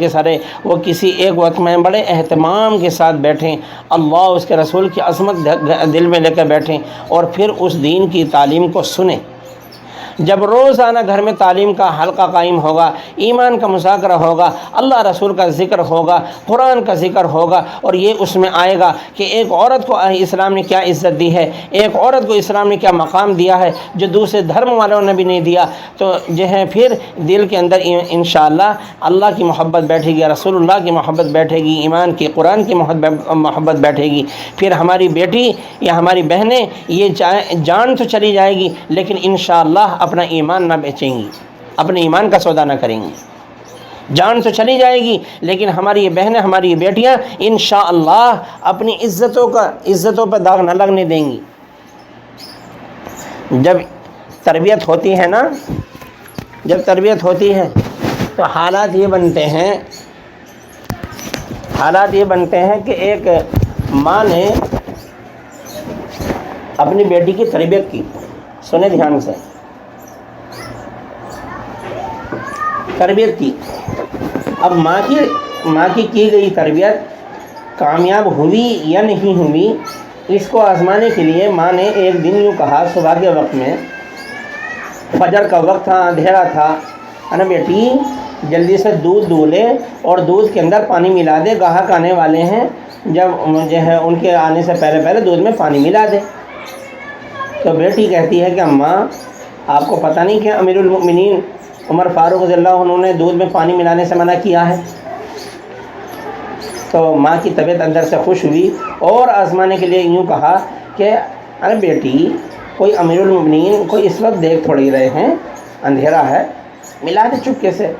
سارے وہ کسی ایک وقت میں بڑے اہتمام کے ساتھ بیٹھیں، اللہ اس کے رسول کی عظمت دل میں لے کر بیٹھیں اور پھر اس دین کی تعلیم کو سنیں۔ جب روزانہ گھر میں تعلیم کا حلقہ قائم ہوگا، ایمان کا مذاکرہ ہوگا، اللہ رسول کا ذکر ہوگا، قرآن کا ذکر ہوگا، اور یہ اس میں آئے گا کہ ایک عورت کو اسلام نے کیا عزت دی ہے، ایک عورت کو اسلام نے کیا مقام دیا ہے جو دوسرے دھرم والوں نے بھی نہیں دیا، تو جو ہے پھر دل کے اندر انشاءاللہ اللہ کی محبت بیٹھے گی، رسول اللہ کی محبت بیٹھے گی، ایمان کی قرآن کی محبت بیٹھے گی۔ پھر ہماری بیٹی یا ہماری بہنیں یہ جان تو چلی جائے گی لیکن انشاءاللہ اپنا ایمان نہ بیچیں گی، اپنے ایمان کا سودا نہ کریں گی۔ جان تو چلی جائے گی لیکن ہماری یہ بہنیں، ہماری یہ بیٹیاں انشاءاللہ اپنی عزتوں پر داغ نہ لگنے دیں گی۔ جب تربیت ہوتی ہے نا، جب تربیت ہوتی ہے تو حالات یہ بنتے ہیں کہ ایک ماں نے اپنی بیٹی کی تربیت کی، سنیں دھیان سے، تربیت کی۔ اب ماں کی گئی تربیت کامیاب ہوئی یا نہیں ہوئی، اس کو آزمانے کے لیے ماں نے ایک دن یوں کہا، صبح کے وقت میں، فجر کا وقت تھا، اندھیرا تھا، نا بیٹی جلدی سے دودھ دو لے اور دودھ کے اندر پانی ملا دے، گاہک آنے والے ہیں، جب جو ہے ان کے آنے سے پہلے دودھ میں پانی ملا دے۔ تو بیٹی کہتی ہے کہ اماں آپ کو پتہ نہیں کہ امیر المؤمنین عمر فاروق رضی اللہ عنہ نے دودھ میں پانی ملانے سے منع کیا ہے؟ تو ماں کی طبیعت اندر سے خوش ہوئی اور آزمانے کے لیے یوں کہا کہ ارے بیٹی کوئی امیر المؤمنین کوئی اس وقت دیکھ تھوڑی رہے ہیں، اندھیرا ہے، ملا دے چپکے سے۔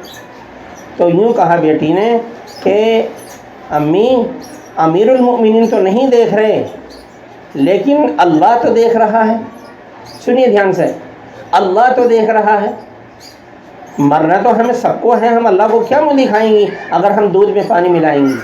تو یوں کہا بیٹی نے کہ امی امیر المؤمنین تو نہیں دیکھ رہے لیکن اللہ تو دیکھ رہا ہے۔ سنیے دھیان سے، اللہ تو دیکھ رہا ہے، مرنا تو ہمیں سب کو ہے، ہم اللہ کو کیا منہ دکھائیں گی اگر ہم دودھ میں پانی ملائیں گی؟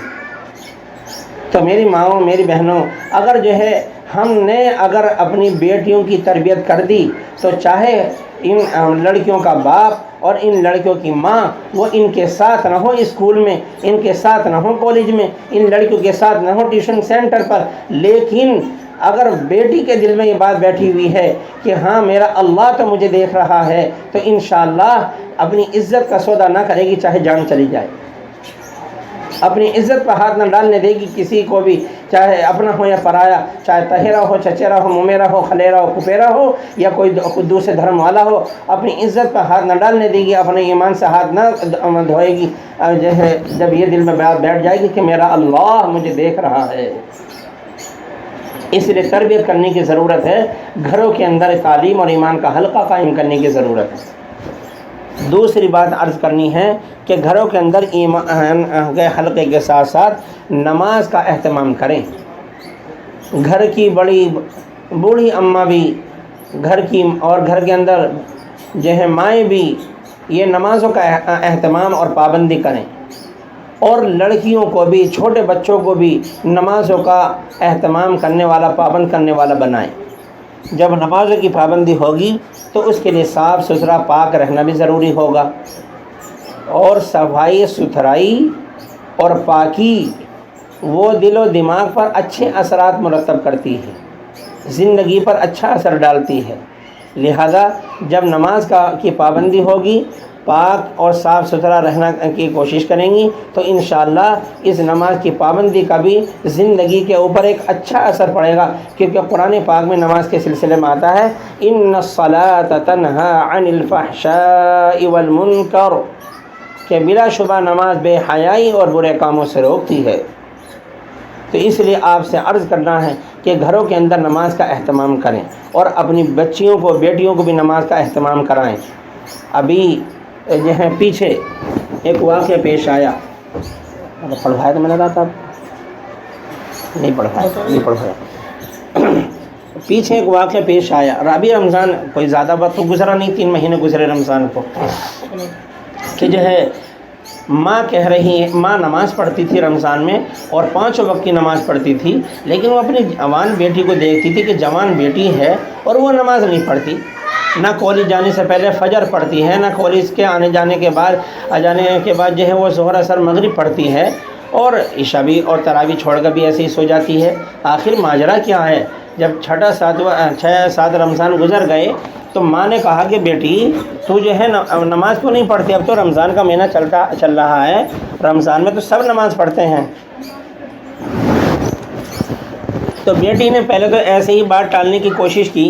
تو میری ماؤں، میری بہنوں، اگر جو ہے ہم نے اگر اپنی بیٹیوں کی تربیت کر دی تو چاہے ان لڑکیوں کا باپ اور ان لڑکیوں کی ماں وہ ان کے ساتھ نہ ہو اسکول میں، ان کے ساتھ نہ ہو کالج میں، ان لڑکیوں کے ساتھ نہ ہو ٹیوشن سینٹر پر، لیکن اگر بیٹی کے دل میں یہ بات بیٹھی ہوئی ہے کہ ہاں میرا اللہ تو مجھے دیکھ رہا ہے، تو انشاءاللہ اپنی عزت کا سودا نہ کرے گی چاہے جان چلی جائے، اپنی عزت پر ہاتھ نہ ڈالنے دے گی کسی کو بھی، چاہے اپنا ہو یا پرایا، چاہے تہیرا ہو، چچیرا ہو، ممیرا ہو، خلیرا ہو، پھپھیرا ہو یا کوئی دوسرے دھرم والا ہو، اپنی عزت پر ہاتھ نہ ڈالنے دے گی، اپنے ایمان سے ہاتھ نہ دھوئے گی، جو ہے جب یہ دل میں بات بیٹھ جائے گی کہ میرا اللہ مجھے دیکھ رہا ہے۔ اس لیے تربیت کرنے کی ضرورت ہے، گھروں کے اندر تعلیم اور ایمان کا حلقہ قائم کرنے کی ضرورت ہے۔ دوسری بات عرض کرنی ہے کہ گھروں کے اندر ایمان کے حلقے کے ساتھ ساتھ نماز کا اہتمام کریں۔ گھر کی بڑی بوڑھی اماں بھی، گھر کے اندر جو ہے مائیں بھی یہ نمازوں کا اہتمام اور پابندی کریں، اور لڑکیوں کو بھی، چھوٹے بچوں کو بھی نمازوں کا اہتمام کرنے والا، پابند کرنے والا بنائیں۔ جب نمازوں کی پابندی ہوگی تو اس کے لیے صاف ستھرا پاک رہنا بھی ضروری ہوگا، اور صفائی ستھرائی اور پاکی وہ دل و دماغ پر اچھے اثرات مرتب کرتی ہے، زندگی پر اچھا اثر ڈالتی ہے۔ لہذا جب نماز کی پابندی ہوگی، پاک اور صاف ستھرا رہنا کی کوشش کریں گی تو انشاءاللہ اس نماز کی پابندی کا بھی زندگی کے اوپر ایک اچھا اثر پڑے گا، کیونکہ قرآن پاک میں نماز کے سلسلے میں آتا ہے ان الصلاۃ تنہی عن الفحشاء والمنکر، کہ بلا شبہ نماز بے حیائی اور برے کاموں سے روکتی ہے۔ تو اس لیے آپ سے عرض کرنا ہے کہ گھروں کے اندر نماز کا اہتمام کریں اور اپنی بچیوں کو، بیٹیوں کو بھی نماز کا اہتمام کرائیں۔ ابھی جو ہے پیچھے ایک واقعہ پیش آیا، پڑھوایا تو میں نے کہا تھا نہیں پڑھوایا، پیچھے ایک واقعہ پیش آیا، ابھی رمضان کوئی زیادہ وقت تو گزرا نہیں، 3 مہینے گزرے رمضان کو، کہ جو ہے ماں کہہ رہی ہے، ماں نماز پڑھتی تھی رمضان میں اور 5 وقت کی نماز پڑھتی تھی، لیکن وہ اپنی جوان بیٹی کو دیکھتی تھی کہ جوان بیٹی ہے اور وہ نماز نہیں پڑھتی، نہ کالج جانے سے پہلے فجر پڑھتی ہے، نہ کالج کے آنے جانے کے بعد جو ہے وہ ظہر اثر مغرب پڑھتی ہے، اور عشاء بھی اور تراویح چھوڑ کر بھی ایسے ہی سو جاتی ہے۔ آخر ماجرا کیا ہے؟ جب 6-7 رمضان گزر گئے تو ماں نے کہا کہ بیٹی تو جو ہے نماز کیوں نہیں پڑھتی؟ اب تو رمضان کا مہینہ چل رہا ہے، رمضان میں تو سب نماز پڑھتے ہیں۔ تو بیٹی نے پہلے تو ایسے ہی بات ٹالنے کی کوشش کی،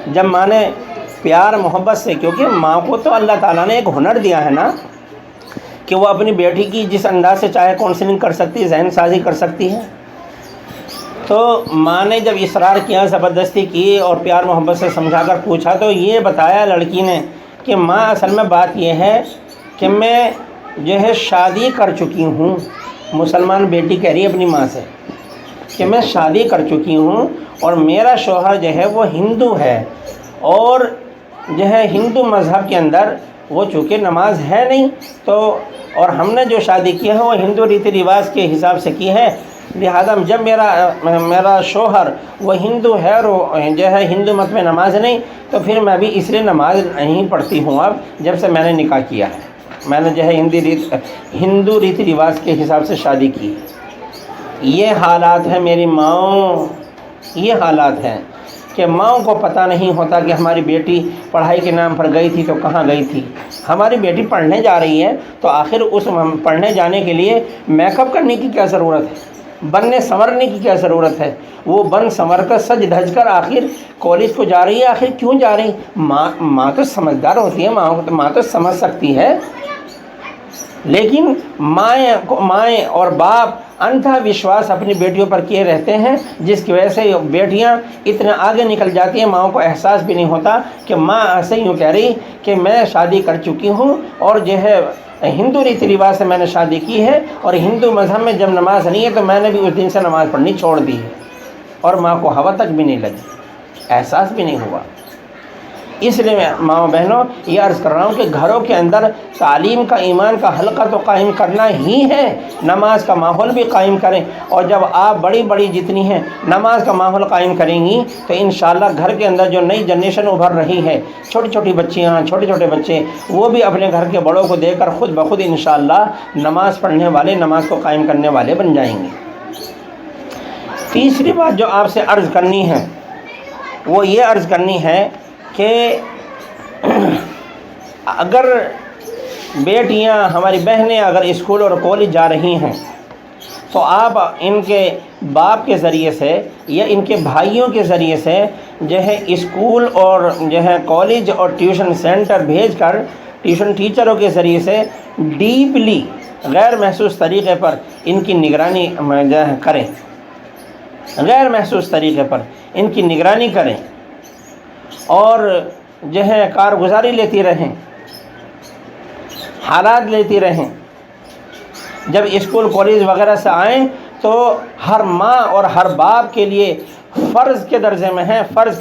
جب ماں نے پیار محبت سے، کیونکہ ماں کو تو اللہ تعالیٰ نے ایک ہنر دیا ہے نا کہ وہ اپنی بیٹی کی جس انداز سے چاہے کاؤنسلنگ کر سکتی ہے، ذہن سازی کر سکتی ہے، تو ماں نے جب اصرار کیا، زبردستی کی اور پیار محبت سے سمجھا کر پوچھا، تو یہ بتایا لڑکی نے کہ ماں اصل میں بات یہ ہے کہ میں جو ہے شادی کر چکی ہوں۔ مسلمان بیٹی کہہ رہی ہے اپنی ماں سے کہ میں شادی کر چکی ہوں اور میرا شوہر جو ہے وہ ہندو ہے، اور جو ہے ہندو مذہب کے اندر وہ چونکہ نماز ہے نہیں، تو اور ہم نے جو شادی کی ہے وہ ہندو ریتی رواج کے حساب سے کی ہے، لہذا جب میرا شوہر وہ ہندو ہے اور جو ہے ہندو مت میں نماز نہیں، تو پھر میں بھی اس لیے نماز نہیں پڑھتی ہوں اب جب سے میں نے نکاح کیا ہے، میں نے جو ہے ہندو ریتی رواج کے حساب سے شادی کی۔ یہ حالات ہیں میری ماؤں، یہ حالات ہیں کہ ماؤں کو پتہ نہیں ہوتا کہ ہماری بیٹی پڑھائی کے نام پر گئی تھی تو کہاں گئی تھی۔ ہماری بیٹی پڑھنے جا رہی ہے تو آخر اس پڑھنے جانے کے لیے میک اپ کرنے کی کیا ضرورت ہے، بننے سنورنے کی کیا ضرورت ہے؟ وہ بن سنور کر سج دھج کر آخر کالج کو جا رہی ہے، آخر کیوں جا رہی؟ ماں تو سمجھدار ہوتی ہے، ماں تو سمجھ سکتی ہے، لیکن مائیں اور باپ اندھا وشواس اپنی بیٹیوں پر کیے رہتے ہیں، جس کی وجہ سے بیٹیاں اتنے آگے نکل جاتی ہیں، ماؤں کو احساس بھی نہیں ہوتا کہ ماں ایسے یوں کہہ رہی کہ میں شادی کر چکی ہوں اور جو ہے ہندو ریتی رواج سے میں نے شادی کی ہے، اور ہندو مذہب میں جب نماز نہیں ہے تو میں نے بھی اس دن سے نماز پڑھنی چھوڑ دی ہے، اور ماں کو ہوا تک بھی نہیں لگی، احساس بھی نہیں ہوا۔ اس لیے میں ماں بہنوں یہ عرض کر رہا ہوں کہ گھروں کے اندر تعلیم کا، ایمان کا حلقہ تو قائم کرنا ہی ہے، نماز کا ماحول بھی قائم کریں، اور جب آپ بڑی جتنی ہیں نماز کا ماحول قائم کریں گی تو انشاءاللہ گھر کے اندر جو نئی جنریشن ابھر رہی ہے، چھوٹی بچیاں، چھوٹے بچے، وہ بھی اپنے گھر کے بڑوں کو دیکھ کر خود بخود انشاءاللہ نماز پڑھنے والے، نماز کو قائم کرنے والے بن جائیں گے۔ تیسری بات جو آپ سے عرض کرنی ہے وہ یہ عرض کرنی ہے کہ اگر بیٹیاں، ہماری بہنیں اگر اسکول اور کالج جا رہی ہیں تو آپ ان کے باپ کے ذریعے سے یا ان کے بھائیوں کے ذریعے سے جو ہے اسکول اور جو ہے کالج اور ٹیوشن سینٹر بھیج کر ٹیوشن ٹیچروں کے ذریعے سے ڈیپلی غیر محسوس طریقے پر ان کی نگرانی جو ہے کریں، غیر محسوس طریقے پر ان کی نگرانی کریں، اور جو ہے کارگزاری لیتی رہیں، حالات لیتی رہیں۔ جب اسکول کالج وغیرہ سے آئیں تو ہر ماں اور ہر باپ کے لیے فرض کے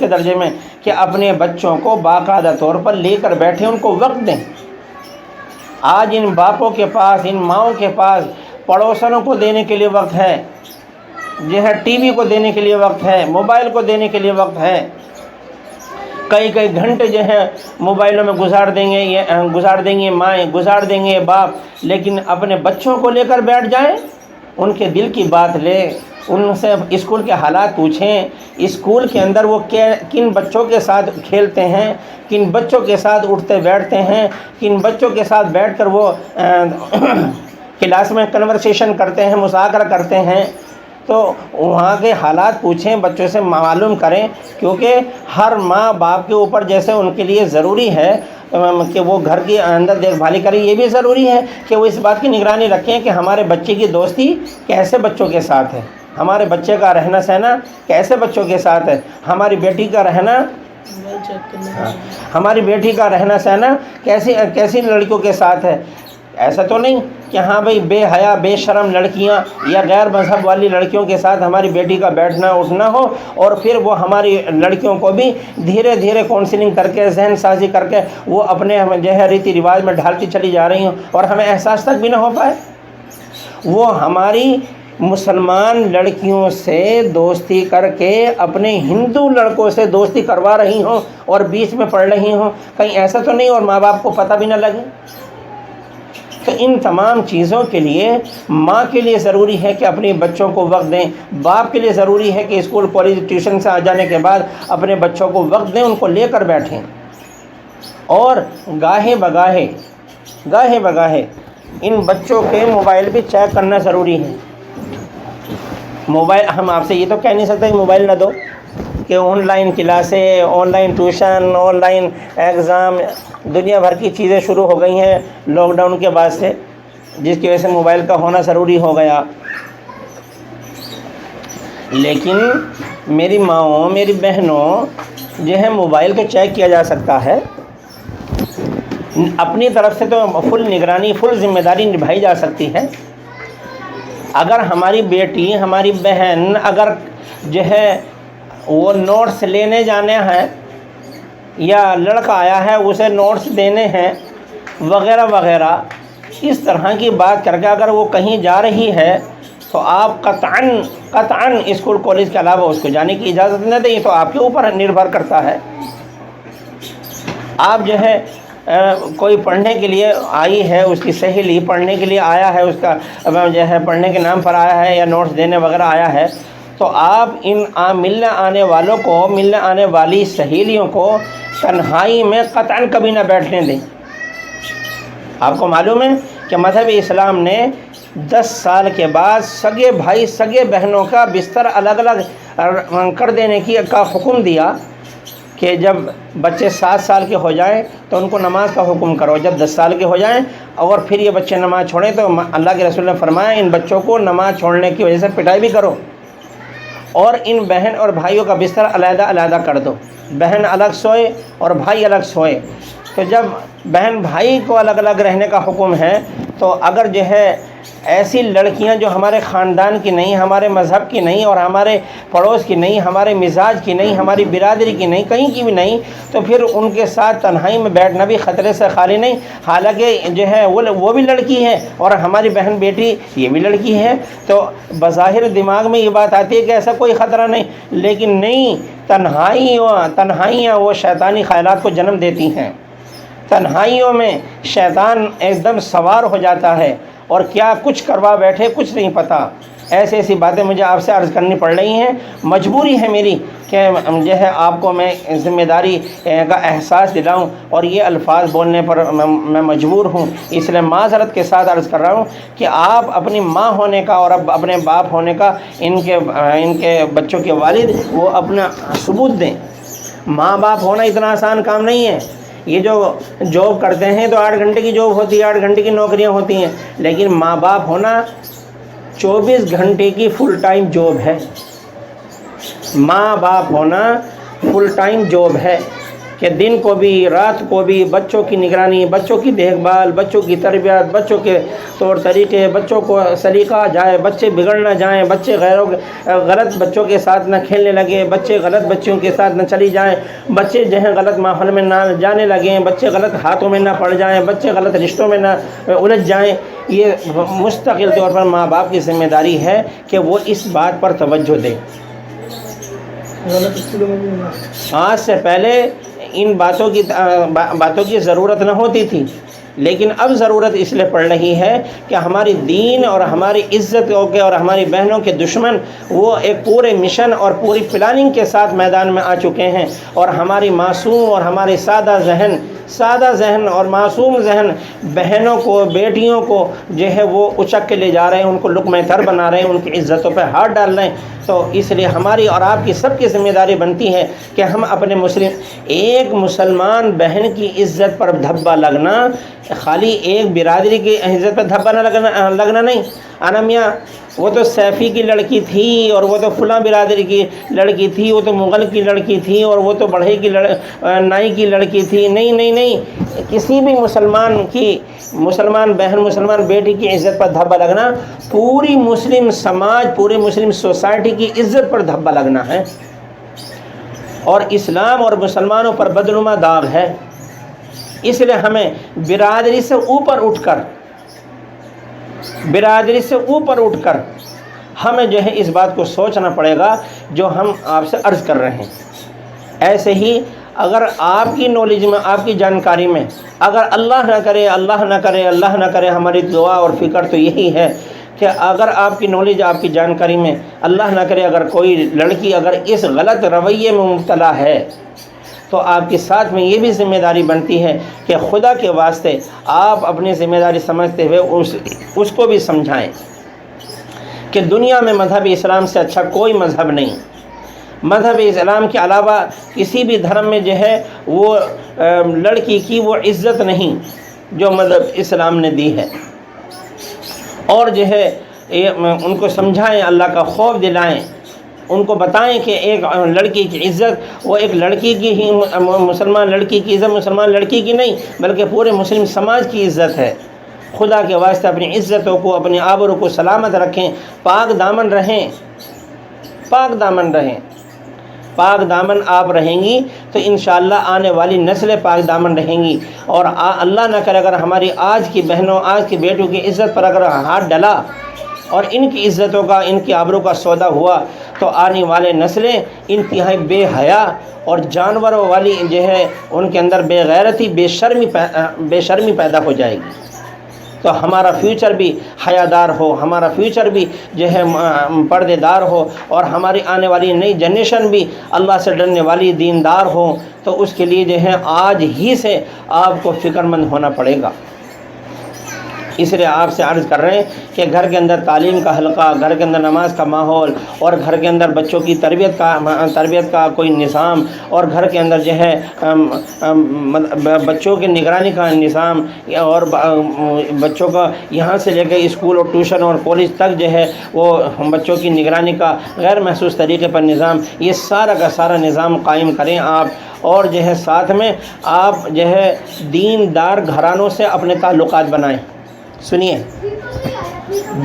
درجے میں کہ اپنے بچوں کو باقاعدہ طور پر لے کر بیٹھیں، ان کو وقت دیں۔ آج ان باپوں کے پاس، ان ماؤں کے پاس پڑوسنوں کو دینے کے لیے وقت ہے، جو ہے ٹی وی کو دینے کے لیے وقت ہے، موبائل کو دینے کے لیے وقت ہے، کئی گھنٹے جو ہے موبائلوں میں گزار دیں گے مائیں، گزار دیں گے باپ، لیکن اپنے بچوں کو لے کر بیٹھ جائیں، ان کے دل کی بات لیں، ان سے اسکول کے حالات پوچھیں، اسکول کے اندر وہ کن بچوں کے ساتھ کھیلتے ہیں، کن بچوں کے ساتھ اٹھتے بیٹھتے ہیں، کن بچوں کے ساتھ بیٹھ کر وہ کلاس میں کنورسیشن کرتے ہیں، مذاکرہ کرتے ہیں، تو وہاں کے حالات پوچھیں، بچوں سے معلوم کریں، کیونکہ ہر ماں باپ کے اوپر جیسے ان کے لیے ضروری ہے کہ وہ گھر کے اندر دیکھ بھالی کریں، یہ بھی ضروری ہے کہ وہ اس بات کی نگرانی رکھیں کہ ہمارے بچے کی دوستی کیسے بچوں کے ساتھ ہے، ہمارے بچے کا رہنا سہنا کیسے بچوں کے ساتھ ہے، ہماری بیٹی کا رہنا سہنا کیسی لڑکیوں کے ساتھ ہے۔ ایسا تو نہیں کہ ہاں بھائی بے حیا بے شرم لڑکیاں یا غیر مذہب والی لڑکیوں کے ساتھ ہماری بیٹی کا بیٹھنا اٹھنا ہو، اور پھر وہ ہماری لڑکیوں کو بھی دھیرے دھیرے کونسلنگ کر کے ذہن سازی کر کے وہ اپنے جو ہے ریتی رواج میں ڈھالتی چلی جا رہی ہوں اور ہمیں احساس تک بھی نہ ہو پائے۔ وہ ہماری مسلمان لڑکیوں سے دوستی کر کے اپنے ہندو لڑکوں سے دوستی کروا رہی ہوں اور بیچ میں پڑھ رہی ہوں، کہیں ایسا تو نہیں اور ماں باپ کو پتہ بھی نہ لگے؟ تو ان تمام چیزوں کے لیے ماں کے لیے ضروری ہے کہ اپنے بچوں کو وقت دیں، باپ کے لیے ضروری ہے کہ اسکول کالج ٹیوشن سے آ جانے کے بعد اپنے بچوں کو وقت دیں، ان کو لے کر بیٹھیں، اور گاہے بگاہے ان بچوں کے موبائل بھی چیک کرنا ضروری ہے۔ موبائل ہم آپ سے یہ تو کہہ نہیں سکتے کہ موبائل نہ دو، کہ آن لائن کلاسیں، online tuition, online exam, دنیا بھر کی چیزیں شروع ہو گئی ہیں لاک ڈاؤن کے بعد سے، جس کی وجہ سے موبائل کا ہونا ضروری ہو گیا۔ لیکن میری ماؤں میری بہنوں جو ہے موبائل تو چیک کیا جا سکتا ہے، اپنی طرف سے تو فل نگرانی فل ذمہ داری نبھائی جا سکتی ہے۔ اگر ہماری بیٹی ہماری بہن اگر جو ہے وہ نوٹس لینے جانے ہیں یا لڑکا آیا ہے اسے نوٹس دینے ہیں وغیرہ وغیرہ، اس طرح کی بات کر کے اگر وہ کہیں جا رہی ہے تو آپ قطعاً اسکول کالج کے علاوہ اس کو جانے کی اجازت نہ دیں، تو آپ کے اوپر نربھر کرتا ہے۔ آپ جو ہے کوئی پڑھنے کے لیے آئی ہے، اس کی سہیلی پڑھنے کے لیے آیا ہے، اس کا جو ہے پڑھنے کے نام پر آیا ہے یا نوٹس دینے وغیرہ آیا ہے، تو آپ ان ملنے آنے والوں کو، ملنے آنے والی سہیلیوں کو تنہائی میں قطعاً کبھی نہ بیٹھنے دیں۔ آپ کو معلوم ہے کہ مذہب اسلام نے 10 سال کے بعد سگے بھائی سگے بہنوں کا بستر الگ الگ کر دینے کا حکم دیا، کہ جب بچے 7 سال کے ہو جائیں تو ان کو نماز کا حکم کرو، جب 10 سال کے ہو جائیں اور پھر یہ بچے نماز چھوڑیں تو اللہ کے رسول نے فرمایا ان بچوں کو نماز چھوڑنے کی وجہ سے پٹائی بھی کرو، اور ان بہن اور بھائیوں کا بستر علیحدہ علیحدہ کر دو، بہن الگ سوئے اور بھائی الگ سوئے۔ تو جب بہن بھائی کو الگ الگ رہنے کا حکم ہے، تو اگر جو ہے ایسی لڑکیاں جو ہمارے خاندان کی نہیں، ہمارے مذہب کی نہیں، اور ہمارے پڑوس کی نہیں، ہمارے مزاج کی نہیں، ہماری برادری کی نہیں، کہیں کی بھی نہیں، تو پھر ان کے ساتھ تنہائی میں بیٹھنا بھی خطرے سے خالی نہیں۔ حالانکہ جو ہے وہ بھی لڑکی ہے اور ہماری بہن بیٹی یہ بھی لڑکی ہے، تو بظاہر دماغ میں یہ بات آتی ہے کہ ایسا کوئی خطرہ نہیں، لیکن نہیں، تنہائیاں وہ شیطانی خیالات کو جنم دیتی ہیں۔ تنہائیوں میں شیطان ایک دم سوار ہو جاتا ہے اور کیا کچھ کروا بیٹھے کچھ نہیں پتہ۔ ایسی باتیں مجھے آپ سے عرض کرنی پڑ رہی ہیں، مجبوری ہے میری کہ جو ہے آپ کو میں ذمہ داری کا احساس دلاؤں، اور یہ الفاظ بولنے پر میں مجبور ہوں، اس لیے معذرت کے ساتھ عرض کر رہا ہوں کہ آپ اپنی ماں ہونے کا اور اب اپنے باپ ہونے کا ان کے بچوں کے والد وہ اپنا ثبوت دیں۔ ماں باپ ہونا اتنا آسان کام نہیں ہے۔ یہ جو جاب کرتے ہیں تو 8 گھنٹے کی جاب ہوتی ہے، 8 گھنٹے کی نوکریاں ہوتی ہیں، لیکن ماں باپ ہونا 24 گھنٹے کی فل ٹائم جاب ہے۔ ماں باپ ہونا فل ٹائم جاب ہے کہ دن کو بھی رات کو بھی بچوں کی نگرانی، بچوں کی دیکھ بھال، بچوں کی تربیت، بچوں کے طور طریقے، بچوں کو سلیقہ جائے، بچے بگڑ نہ جائیں، بچے غلط بچوں کے ساتھ نہ کھیلنے لگے، بچے غلط بچوں کے ساتھ نہ چلی جائیں، بچے جو ہیں غلط ماحول میں نہ جانے لگیں، بچے غلط ہاتھوں میں نہ پڑ جائیں، بچے غلط رشتوں میں نہ الجھ جائیں۔ یہ مستقل طور پر ماں باپ کی ذمہ داری ہے کہ وہ اس بات پر توجہ دیں۔ آج سے پہلے ان باتوں کی ضرورت نہ ہوتی تھی، لیکن اب ضرورت اس لیے پڑ رہی ہے کہ ہماری دین اور ہماری عزت کے اور ہماری بہنوں کے دشمن وہ ایک پورے مشن اور پوری پلاننگ کے ساتھ میدان میں آ چکے ہیں، اور ہماری معصوم اور ہماری سادہ ذہن اور معصوم ذہن بہنوں کو، بیٹیوں کو جو ہے وہ اچک کے لے جا رہے ہیں، ان کو لقمہ تر بنا رہے ہیں، ان کی عزتوں پہ ہاتھ ڈال رہے ہیں۔ تو اس لیے ہماری اور آپ کی سب کی ذمہ داری بنتی ہے کہ ہم اپنے ایک مسلمان بہن کی عزت پر دھبا لگنا، خالی ایک برادری کی عزت پر دھبا نہ لگنا نہیں، انا میاں وہ تو سیفی کی لڑکی تھی اور وہ تو فلاں برادری کی لڑکی تھی، وہ تو مغل کی لڑکی تھی اور وہ تو بڑھئی کی نائی کی لڑکی تھی، نہیں، کسی بھی مسلمان بہن مسلمان بیٹی کی عزت پر دھبا لگنا پوری مسلم سماج پوری مسلم سوسائٹی کی عزت پر دھبا لگنا ہے، اور اسلام اور مسلمانوں پر بدنما داغ ہے۔ اس لیے ہمیں برادری سے اوپر اٹھ کر ہمیں جو ہے اس بات کو سوچنا پڑے گا جو ہم آپ سے عرض کر رہے ہیں۔ ایسے ہی اگر آپ کی نالج میں، آپ کی جانکاری میں، اگر اللہ نہ کرے ہماری دعا اور فکر تو یہی ہے کہ اگر آپ کی نالج، آپ کی جانکاری میں اللہ نہ کرے اگر کوئی لڑکی اگر اس غلط رویے میں مبتلا ہے تو آپ کے ساتھ میں یہ بھی ذمہ داری بنتی ہے کہ خدا کے واسطے آپ اپنی ذمہ داری سمجھتے ہوئے اس کو بھی سمجھائیں کہ دنیا میں مذہب اسلام سے اچھا کوئی مذہب نہیں، مذہب اسلام کے علاوہ کسی بھی دھرم میں جو ہے وہ لڑکی کی وہ عزت نہیں جو مذہب اسلام نے دی ہے۔ اور جو ہے ان کو سمجھائیں، اللہ کا خوف دلائیں، ان کو بتائیں کہ ایک لڑکی کی عزت وہ ایک لڑکی کی ہی، مسلمان لڑکی کی عزت مسلمان لڑکی کی نہیں بلکہ پورے مسلم سماج کی عزت ہے۔ خدا کے واسطے اپنی عزتوں کو، اپنی آبرو کو سلامت رکھیں، پاک دامن رہیں، پاک دامن آپ رہیں گی تو انشاءاللہ آنے والی نسلیں پاک دامن رہیں گی، اور اللہ نہ کرے اگر ہماری آج کی بہنوں، آج کی بیٹوں کی عزت پر اگر ہاتھ ڈلا اور ان کی عزتوں کا، ان کی آبرو کا سودا ہوا تو آنے والے نسلیں انتہائی بے حیا اور جانوروں والی جو ہے ان کے اندر بے غیرتی، بے شرمی پیدا ہو جائے گی۔ تو ہمارا فیوچر بھی حیادار ہو، ہمارا فیوچر بھی جو ہے پردے دار ہو، اور ہماری آنے والی نئی جنریشن بھی اللہ سے ڈرنے والی دیندار ہو، تو اس کے لیے جو ہے آج ہی سے آپ کو فکر مند ہونا پڑے گا۔ اس لیے آپ سے عرض کر رہے ہیں کہ گھر کے اندر تعلیم کا حلقہ، گھر کے اندر نماز کا ماحول، اور گھر کے اندر بچوں کی تربیت کا کوئی نظام، اور گھر کے اندر جو ہے بچوں کی نگرانی کا نظام، اور بچوں کا یہاں سے لے کے اسکول اور ٹیوشن اور کالج تک جو ہے وہ بچوں کی نگرانی کا غیر محسوس طریقے پر نظام، یہ سارا کا سارا نظام قائم کریں آپ، اور جو ہے ساتھ میں آپ جو ہے دیندار گھرانوں سے اپنے تعلقات بنائیں۔ سنیے،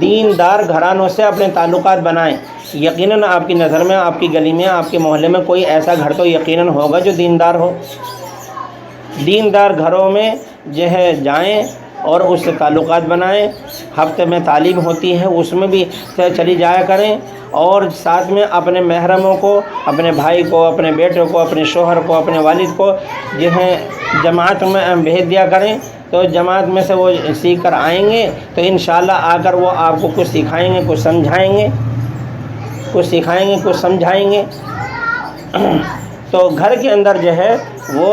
دیندار گھرانوں سے اپنے تعلقات بنائیں۔ یقیناً آپ کی نظر میں، آپ کی گلی میں، آپ کے محلے میں کوئی ایسا گھر تو یقیناً ہوگا جو دیندار ہو۔ دیندار گھروں میں جو ہے جائیں اور اس سے تعلقات بنائیں۔ ہفتے میں تعلیم ہوتی ہے اس میں بھی چلی جایا کریں، اور ساتھ میں اپنے محرموں کو، اپنے بھائی کو، اپنے بیٹوں کو، اپنے شوہر کو، اپنے والد کو جو ہے جماعت میں بھیج دیا کریں، تو جماعت میں سے وہ سیکھ کر آئیں گے تو انشاءاللہ آ کر وہ آپ کو کچھ سکھائیں گے، کچھ سمجھائیں گے، کچھ سمجھائیں گے۔ تو گھر کے اندر جو ہے وہ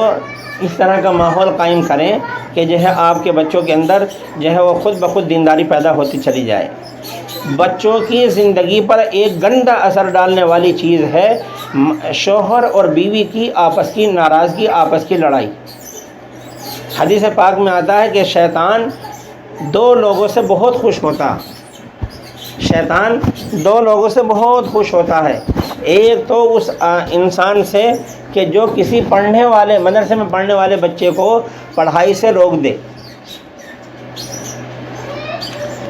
اس طرح کا ماحول قائم کریں کہ جو ہے آپ کے بچوں کے اندر جو ہے وہ خود بخود دینداری پیدا ہوتی چلی جائے۔ بچوں کی زندگی پر ایک گندا اثر ڈالنے والی چیز ہے شوہر اور بیوی کی آپس کی ناراضگی، آپس کی لڑائی۔ حدیث پاک میں آتا ہے کہ شیطان دو لوگوں سے بہت خوش ہوتا ہے۔ ایک تو اس انسان سے کہ جو کسی پڑھنے والے، مدرسے میں پڑھنے والے بچے کو پڑھائی سے روک دے،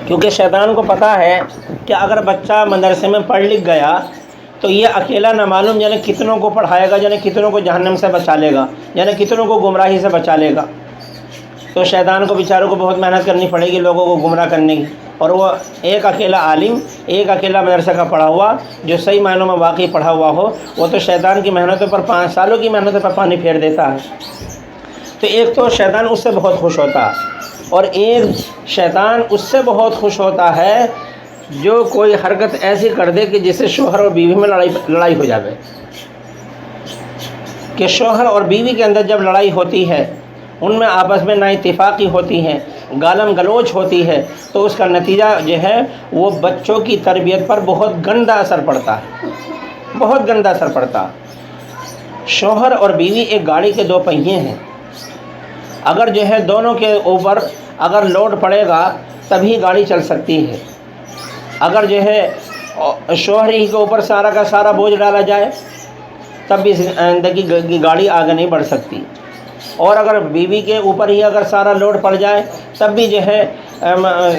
کیونکہ شیطان کو پتہ ہے کہ اگر بچہ مدرسے میں پڑھ لکھ گیا تو یہ اکیلا نہ معلوم یعنی کتنوں کو پڑھائے گا، یعنی کتنوں کو جہنم سے بچا لے گا، یعنی کتنوں کو گمراہی سے بچا لے گا۔ تو شیطان کو بیچاروں کو بہت محنت کرنی پڑے گی لوگوں کو گمراہ کرنے کی، اور وہ ایک اکیلا عالم، ایک اکیلا مدرسہ کا پڑھا ہوا جو صحیح معنوں میں واقعی پڑھا ہوا ہو، وہ تو شیطان کی محنتوں پر 5 سالوں کی محنتوں پر پانی پھیر دیتا ہے۔ تو ایک تو شیطان اس سے بہت خوش ہوتا ہے، اور ایک شیطان اس سے بہت خوش ہوتا ہے جو کوئی حرکت ایسی کر دے کہ جس سے شوہر اور بیوی میں لڑائی ہو جائے۔ کہ شوہر اور بیوی کے اندر جب لڑائی ہوتی ہے، ان میں آپس میں نا اتفاقی ہوتی ہے، گالم گلوچ ہوتی ہے، تو اس کا نتیجہ جو ہے وہ بچوں کی تربیت پر بہت گندا اثر پڑتا ہے۔ شوہر اور بیوی ایک گاڑی کے 2 پہیے ہیں، اگر جو ہے دونوں کے اوپر اگر لوڈ پڑے گا تبھی گاڑی چل سکتی ہے۔ اگر جو ہے شوہر ہی کے اوپر سارا کا سارا بوجھ ڈالا جائے تب بھی زندگی کی گاڑی آگے نہیں بڑھ سکتی۔ اور اگر بیوی کے اوپر ہی اگر سارا لوڈ پڑ جائے تب بھی جو ہے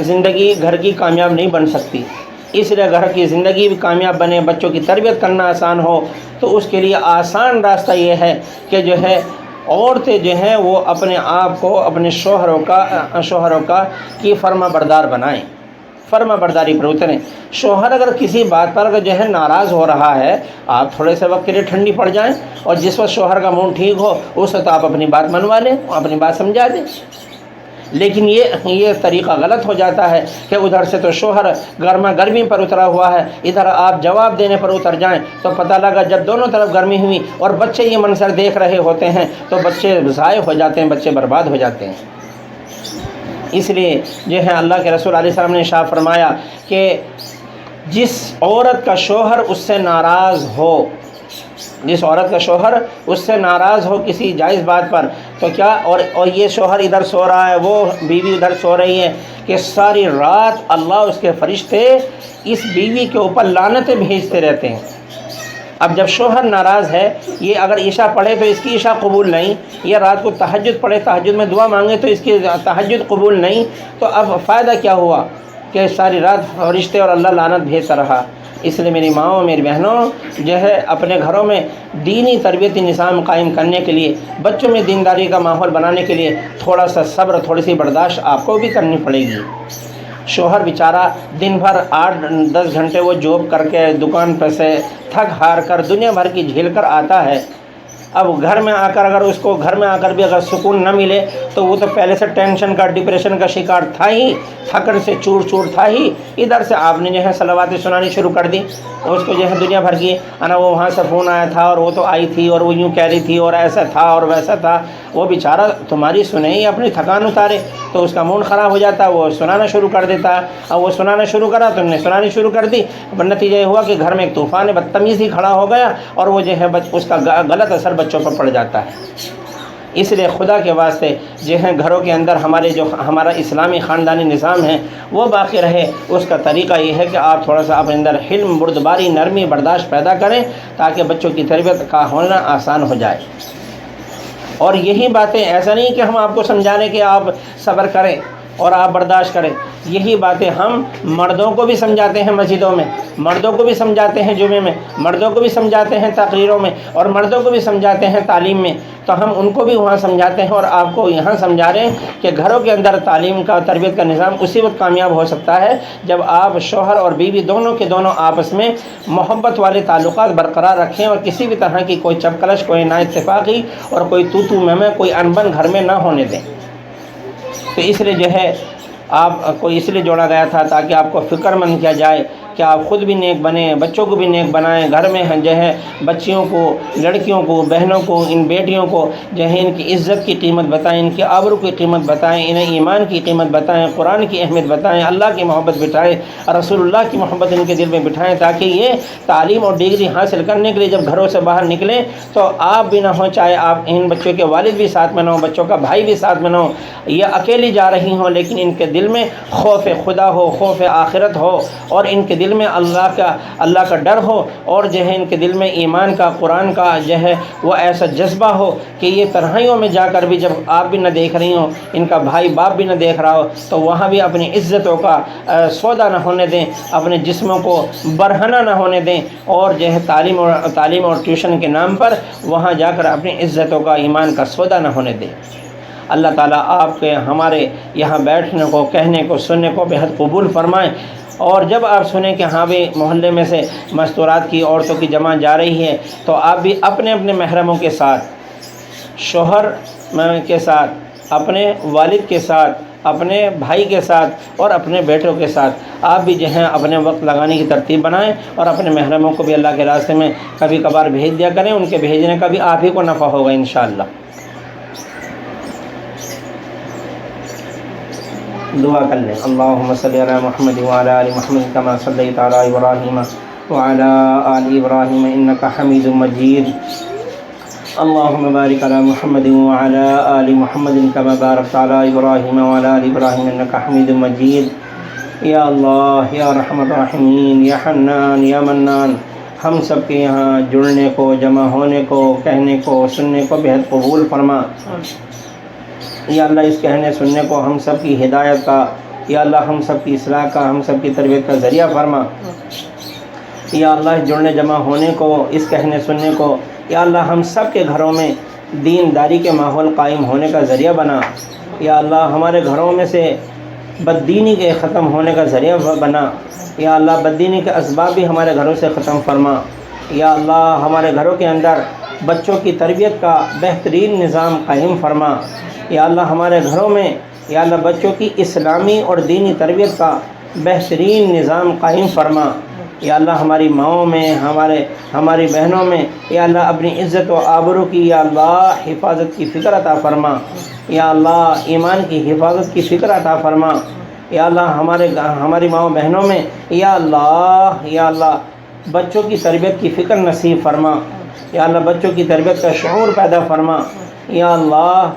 زندگی گھر کی کامیاب نہیں بن سکتی۔ اس لیے گھر کی زندگی بھی کامیاب بنے، بچوں کی تربیت کرنا آسان ہو، تو اس کے لیے آسان راستہ یہ ہے کہ جو ہے عورتیں جو ہیں وہ اپنے آپ کو اپنے شوہروں کا کی فرما بردار بنائیں، فرما برداری پر اتریں۔ شوہر اگر کسی بات پر اگر جو ہے ناراض ہو رہا ہے، آپ تھوڑے سے وقت کے لیے ٹھنڈی پڑ جائیں، اور جس وقت شوہر کا موڈ ٹھیک ہو اس وقت آپ اپنی بات منوا لیں، اپنی بات سمجھا دیں۔ لیکن یہ طریقہ غلط ہو جاتا ہے کہ ادھر سے تو شوہر گرمی پر اترا ہوا ہے، ادھر آپ جواب دینے پر اتر جائیں، تو پتہ لگا جب دونوں طرف گرمی ہوئی اور بچے یہ منظر دیکھ رہے ہوتے ہیں تو بچے ضائع ہو جاتے ہیں، بچے برباد ہو جاتے ہیں۔ اس لیے جو ہے اللہ کے رسول علیہ السلام نے ارشاد فرمایا کہ جس عورت کا شوہر اس سے ناراض ہو، جس عورت کا شوہر اس سے ناراض ہو کسی جائز بات پر، تو کیا اور یہ شوہر ادھر سو رہا ہے، وہ بیوی ادھر سو رہی ہے، کہ ساری رات اللہ اس کے فرشتے اس بیوی کے اوپر لعنتیں بھیجتے رہتے ہیں۔ اب جب شوہر ناراض ہے، یہ اگر عشاء پڑھے تو اس کی عشاء قبول نہیں، یہ رات کو تہجد پڑھے، تہجد میں دعا مانگے تو اس کی تہجد قبول نہیں، تو اب فائدہ کیا ہوا کہ ساری رات فرشتے اور اللہ لعنت بھیجتا رہا۔ اس لیے میری ماؤں میری بہنوں جو ہے اپنے گھروں میں دینی تربیتی نظام قائم کرنے کے لیے، بچوں میں دینداری کا ماحول بنانے کے لیے تھوڑا سا صبر، تھوڑی سی برداشت آپ کو بھی کرنی پڑے گی۔ شوہر بیچارہ دن بھر 8-10 گھنٹے وہ جاب کر کے دکان پہ سے تھک ہار کر دنیا بھر کی جھیل کر آتا ہے، اب گھر میں آ کر اگر اس کو گھر میں آ کر بھی اگر سکون نہ ملے تو وہ تو پہلے سے ٹینشن کا ڈپریشن کا شکار تھا ہی، تھکن سے چور چور تھا ہی، ادھر سے آپ نے جو ہے صلواتیں سنانی شروع کر دی، اس کو جو ہے دنیا بھر کی وہ وہاں سے فون آیا تھا اور وہ تو آئی تھی اور وہ یوں کہہ رہی تھی اور ایسا تھا اور ویسا تھا، وہ بیچارہ تمہاری سنے ہی اپنی تھکان اتارے تو اس کا موڈ خراب ہو جاتا ہے، وہ سنانا شروع کر دیتا ہے، اب وہ سنانا شروع کرا تو نے سنانی شروع کر دی، نتیجہ یہ ہوا کہ گھر میں ایک طوفان بدتمیزی کھڑا ہو گیا اور وہ جو ہے اس کا غلط اثر بچوں پر پڑ جاتا ہے۔ اس لیے خدا کے واسطے جو ہے گھروں کے اندر ہمارا اسلامی خاندانی نظام ہے وہ باقی رہے، اس کا طریقہ یہ ہے کہ آپ تھوڑا سا اپنے اندر حلم، بردباری، نرمی، برداشت پیدا کریں تاکہ بچوں کی تربیت کا ہونا آسان ہو جائے۔ اور یہی باتیں، ایسا نہیں کہ ہم آپ کو سمجھانے کہ آپ صبر کریں اور آپ برداشت کریں، یہی باتیں ہم مردوں کو بھی سمجھاتے ہیں، مسجدوں میں مردوں کو بھی سمجھاتے ہیں، جمعے میں مردوں کو بھی سمجھاتے ہیں، تقریروں میں، اور مردوں کو بھی سمجھاتے ہیں تعلیم میں، تو ہم ان کو بھی وہاں سمجھاتے ہیں اور آپ کو یہاں سمجھا رہے ہیں کہ گھروں کے اندر تعلیم کا، تربیت کا نظام اسی وقت کامیاب ہو سکتا ہے جب آپ شوہر اور بیوی دونوں کے دونوں آپس میں محبت والے تعلقات برقرار رکھیں اور کسی بھی طرح کی کوئی چپکلش، کوئی نا اتفاقی اور کوئی تو میں کوئی انبن گھر میں نہ ہونے دیں۔ تو اس لیے جو ہے آپ کو اس لیے جوڑا گیا تھا تاکہ آپ کو فکر مند کیا جائے کہ آپ خود بھی نیک بنیں، بچوں کو بھی نیک بنائیں، گھر میں جو ہے بچیوں کو، لڑکیوں کو، بہنوں کو، ان بیٹیوں کو جو ہے ان کی عزت کی قیمت بتائیں، ان کی آبرو کی قیمت بتائیں، انہیں ایمان کی قیمت بتائیں، قرآن کی اہمیت بتائیں، اللہ کی محبت بٹھائیں، رسول اللہ کی محبت ان کے دل میں بٹھائیں، تاکہ یہ تعلیم اور ڈگری حاصل کرنے کے لیے جب گھروں سے باہر نکلیں تو آپ بھی نہ ہوں، چاہے آپ ان بچوں کے والد بھی ساتھ میں نہ ہوں، بچوں کا بھائی بھی ساتھ میں نہ ہوں، یہ اکیلی جا رہی ہوں، لیکن ان کے دل میں خوف خدا ہو، خوف آخرت ہو، اور ان کے دل میں اللہ کا ڈر ہو، اور جو ہے ان کے دل میں ایمان کا، قرآن کا جو ہے وہ ایسا جذبہ ہو کہ یہ تنہائیوں میں جا کر بھی جب آپ بھی نہ دیکھ رہی ہوں، ان کا بھائی باپ بھی نہ دیکھ رہا ہو، تو وہاں بھی اپنی عزتوں کا سودا نہ ہونے دیں، اپنے جسموں کو برہنہ نہ ہونے دیں، اور جو ہے تعلیم اور ٹیوشن کے نام پر وہاں جا کر اپنی عزتوں کا، ایمان کا سودا نہ ہونے دیں۔ اللہ تعالیٰ آپ کے ہمارے یہاں بیٹھنے کو، کہنے کو، سننے کو بہت قبول فرمائیں، اور جب آپ سنیں کہ ہاں بھی محلے میں سے مستورات کی عورتوں کی جماعت جا رہی ہے تو آپ بھی اپنے اپنے محرموں کے ساتھ، شوہر کے ساتھ، اپنے والد کے ساتھ، اپنے بھائی کے ساتھ اور اپنے بیٹوں کے ساتھ آپ بھی جو ہیں اپنے وقت لگانے کی ترتیب بنائیں، اور اپنے محرموں کو بھی اللہ کے راستے میں کبھی کبھار بھیج دیا کریں، ان کے بھیجنے کا بھی آپ ہی کو نفع ہوگا انشاءاللہ۔ دعا کر لیں۔ اللہم صلی علی محمد وعلی آل محمد کما صلیت علی ابراہیم وعلی آل ابراہیم انک حمید مجید۔ اللہم بارک علی محمد وعلی آل محمد کما بارکت علی ابراہیم وعلی آل ابراہیم انک حمید مجید۔ یا اللہ یا رحم الراحمین یا حنان یا منان، ہم سب کے یہاں جڑنے کو، جمع ہونے کو، کہنے کو، سننے کو بہت قبول فرما۔ یا اللہ اس کہنے سننے کو ہم سب کی ہدایت کا، یا اللہ ہم سب کی اصلاح کا، ہم سب کی تربیت کا ذریعہ فرما۔ یا اللہ جڑنے جمع ہونے کو، اس کہنے سننے کو، یا اللہ ہم سب کے گھروں میں دینداری کے ماحول قائم ہونے کا ذریعہ بنا۔ یا اللہ ہمارے گھروں میں سے بددینی کے ختم ہونے کا ذریعہ بنا۔ یا اللہ بددینی کے اسباب بھی ہمارے گھروں سے ختم فرما۔ یا اللہ ہمارے گھروں کے اندر بچوں کی تربیت کا بہترین نظام قائم فرما۔ یا اللہ ہمارے گھروں میں یا اللہ بچوں کی اسلامی اور دینی تربیت کا بہترین نظام قائم فرما۔ یا اللہ ہماری ماؤں میں، ہماری بہنوں میں یا اللہ اپنی عزت و آبرو کی یا اللہ حفاظت کی فکر عطا فرما۔ یا اللہ ایمان کی حفاظت کی فکر عطا فرما۔ یا اللہ ہماری ماؤں بہنوں میں یا اللہ بچوں کی تربیت کی فکر نصیب فرما۔ یا اللہ بچوں کی تربیت کا شعور پیدا فرما۔ یا اللہ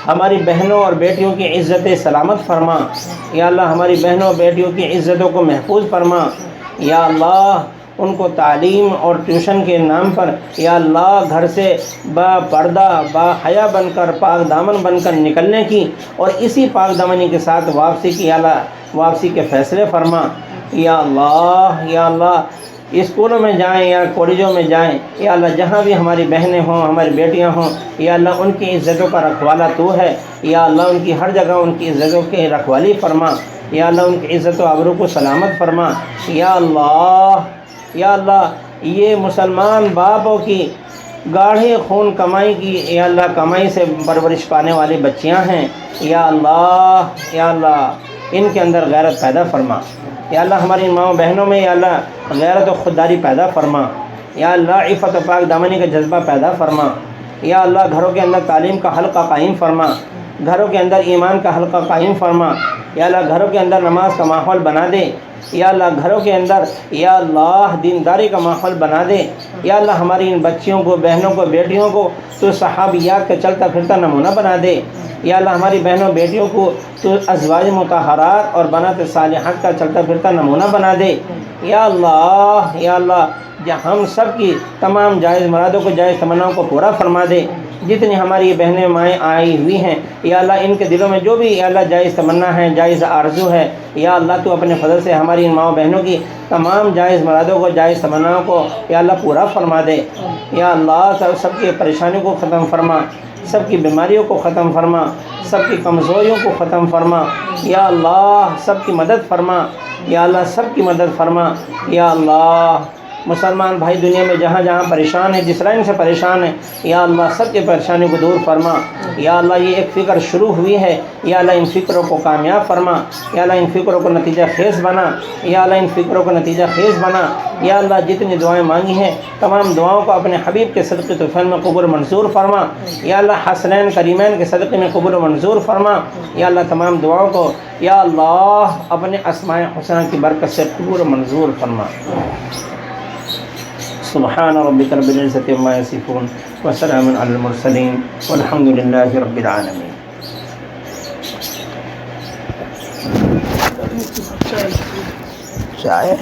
ہماری بہنوں اور بیٹیوں کی عزت سلامت فرما۔ یا اللہ ہماری بہنوں اور بیٹیوں کی عزتوں کو محفوظ فرما۔ یا اللہ ان کو تعلیم اور ٹیوشن کے نام پر یا اللہ گھر سے با پردہ با حیا بن کر، پاک دامن بن کر نکلنے کی اور اسی پاک دامنی کے ساتھ واپسی کی یا اللہ واپسی کے فیصلے فرما۔ یا اللہ اسکولوں میں جائیں یا کالجوں میں جائیں یا اللہ جہاں بھی ہماری بہنیں ہوں، ہماری بیٹیاں ہوں یا اللہ ان کی عزتوں کا رکھوالا تو ہے۔ یا اللہ ان کی ہر جگہ ان کی عزتوں کی رکھوالی فرما۔ یا اللہ ان کی عزت و آبرو کو سلامت فرما۔ یا اللہ یہ مسلمان باپوں کی گاڑھے خون کمائی کی یا اللہ کمائی سے پرورش پانے والی بچیاں ہیں۔ یا اللہ ان کے اندر غیرت پیدا فرما۔ یا اللہ ہماری ماؤں بہنوں میں یا اللہ غیرت و خودداری پیدا فرما۔ یا اللہ عفت و پاک دامنی کا جذبہ پیدا فرما۔ یا اللہ گھروں کے اندر تعلیم کا حلقہ قائم فرما، گھروں کے اندر ایمان کا حلقہ قائم فرما۔ یا اللہ گھروں کے اندر نماز کا ماحول بنا دے۔ یا اللہ گھروں کے اندر یا اللہ دینداری کا ماحول بنا دے۔ یا اللہ ہماری ان بچیوں کو، بہنوں کو، بیٹیوں کو تو صحابیات کا چلتا پھرتا نمونہ بنا دے۔ یا اللہ ہماری بہنوں بیٹیوں کو تو ازواج مطہرات اور بنات صالحات کا چلتا پھرتا نمونہ بنا دے۔ یا اللہ ہم سب کی تمام جائز مرادوں کو، جائز تمناؤں کو پورا فرما دے۔ جتنی ہماری بہنیں مائیں آئی ہوئی ہیں یا اللہ ان کے دلوں میں جو بھی یا اللہ جائز تمنا ہے، جائز آرزو ہے یا اللہ تو اپنے فضل سے ہماری ان ماؤں بہنوں کی تمام جائز مرادوں کو، جائز تمناؤں کو یا اللہ پورا فرما دے۔ یا اللہ سب کی پریشانیوں کو ختم فرما، سب کی بیماریوں کو ختم فرما، سب کی کمزوریوں کو ختم فرما۔ یا اللہ سب کی مدد فرما۔ یا اللہ سب کی مدد فرما۔ یا اللہ مسلمان بھائی دنیا میں جہاں جہاں پریشان ہیں، جس لائن سے پریشان ہیں یا اللہ سب کی پریشانی کو دور فرما۔ یا اللہ یہ ایک فکر شروع ہوئی ہے یا اللہ ان فکروں کو کامیاب فرما۔ یا اللہ ان فکروں کو نتیجہ خیز بنا۔ یا اللہ ان فکروں کو نتیجہ خیز بنا۔ یا اللہ جتنی دعائیں مانگی ہیں تمام دعاؤں کو اپنے حبیب کے صدقے طفیل میں قبول منظور فرما۔ یا اللہ حسنین کریمین کے صدقے میں قبول منظور فرما۔ یا اللہ تمام دعاؤں کو یا اللہ اپنے اسماء حسنہ کی برکت سے قبول منظور فرما۔ سبحان ربک رب العزة عما یصفون وسلام علی المرسلین والحمد للہ رب العالمین۔ چائے